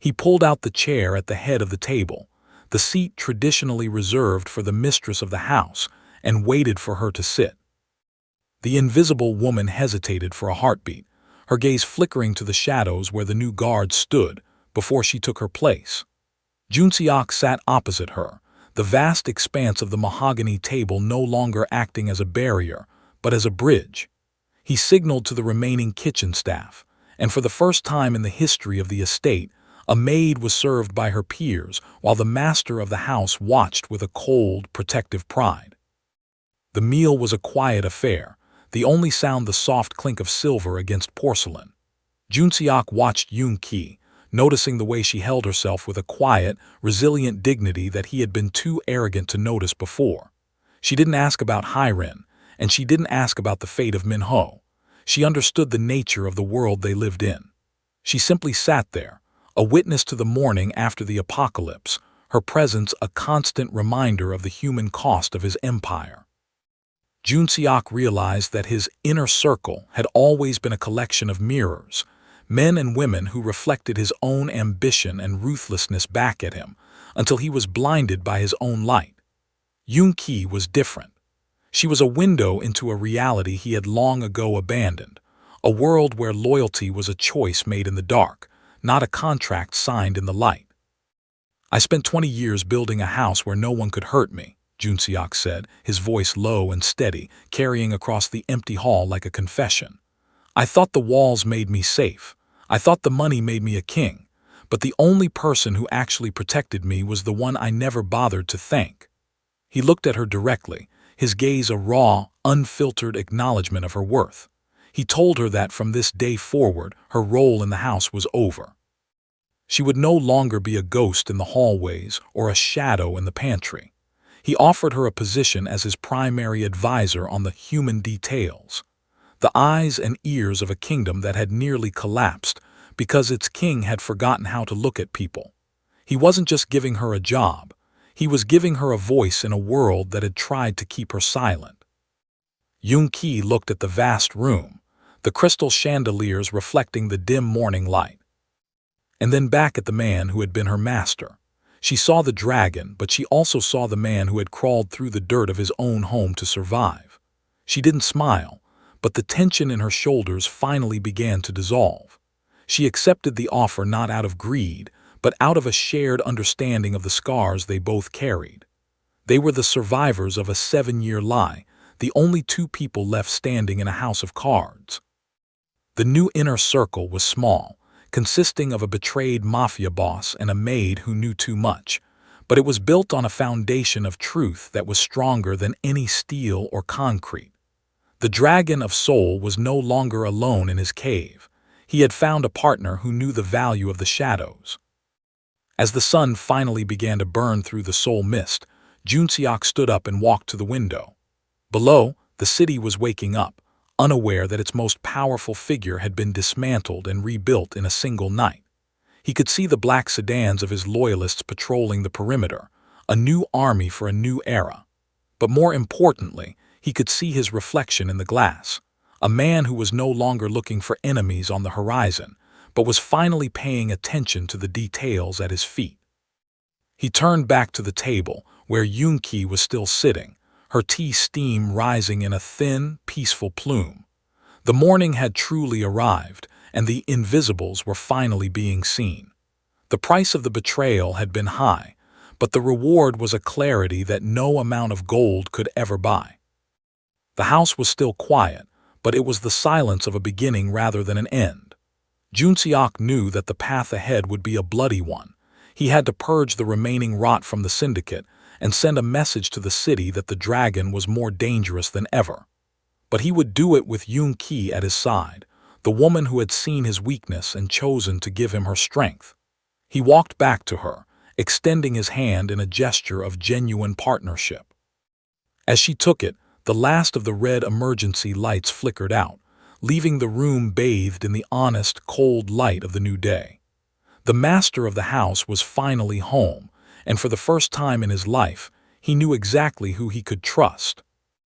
Speaker 1: He pulled out the chair at the head of the table, the seat traditionally reserved for the mistress of the house, and waited for her to sit. The invisible woman hesitated for a heartbeat, her gaze flickering to the shadows where the new guard stood, before she took her place. Junseok sat opposite her, the vast expanse of the mahogany table no longer acting as a barrier, but as a bridge. He signaled to the remaining kitchen staff, and for the first time in the history of the estate, a maid was served by her peers while the master of the house watched with a cold, protective pride. The meal was a quiet affair, the only sound the soft clink of silver against porcelain. Junseok watched Yoon-ki, noticing the way she held herself with a quiet, resilient dignity that he had been too arrogant to notice before. She didn't ask about Hyren, and she didn't ask about the fate of Min-ho. She understood the nature of the world they lived in. She simply sat there, a witness to the morning after the apocalypse, her presence a constant reminder of the human cost of his empire. Junseok realized that his inner circle had always been a collection of mirrors, men and women who reflected his own ambition and ruthlessness back at him, until he was blinded by his own light. Yoon-ki was different. She was a window into a reality he had long ago abandoned, a world where loyalty was a choice made in the dark, not a contract signed in the light. "I spent 20 years building a house where no one could hurt me," Junseok said, his voice low and steady, carrying across the empty hall like a confession. "I thought the walls made me safe. I thought the money made me a king. But the only person who actually protected me was the one I never bothered to thank." He looked at her directly, his gaze a raw, unfiltered acknowledgement of her worth. He told her that from this day forward, her role in the house was over. She would no longer be a ghost in the hallways or a shadow in the pantry. He offered her a position as his primary advisor on the human details, the eyes and ears of a kingdom that had nearly collapsed because its king had forgotten how to look at people. He wasn't just giving her a job, he was giving her a voice in a world that had tried to keep her silent. Yoon-ki looked at the vast room, the crystal chandeliers reflecting the dim morning light. And then back at the man who had been her master. She saw the dragon, but she also saw the man who had crawled through the dirt of his own home to survive. She didn't smile, but the tension in her shoulders finally began to dissolve. She accepted the offer not out of greed, but out of a shared understanding of the scars they both carried. They were the survivors of a 7-year lie, the only two people left standing in a house of cards. The new inner circle was small, consisting of a betrayed mafia boss and a maid who knew too much, but it was built on a foundation of truth that was stronger than any steel or concrete. The dragon of soul was no longer alone in his cave. He had found a partner who knew the value of the shadows. As the sun finally began to burn through the soul mist, Junseok stood up and walked to the window. Below, the city was waking up, unaware that its most powerful figure had been dismantled and rebuilt in a single night. He could see the black sedans of his loyalists patrolling the perimeter, a new army for a new era. But more importantly, he could see his reflection in the glass, a man who was no longer looking for enemies on the horizon, but was finally paying attention to the details at his feet. He turned back to the table, where Yoon-ki was still sitting, her tea steam rising in a thin, peaceful plume. The morning had truly arrived, and the invisibles were finally being seen. The price of the betrayal had been high, but the reward was a clarity that no amount of gold could ever buy. The house was still quiet, but it was the silence of a beginning rather than an end. Junseok knew that the path ahead would be a bloody one. He had to purge the remaining rot from the syndicate and send a message to the city that the dragon was more dangerous than ever. But he would do it with Yoon-ki at his side, the woman who had seen his weakness and chosen to give him her strength. He walked back to her, extending his hand in a gesture of genuine partnership. As she took it, the last of the red emergency lights flickered out, leaving the room bathed in the honest, cold light of the new day. The master of the house was finally home, and for the first time in his life, he knew exactly who he could trust.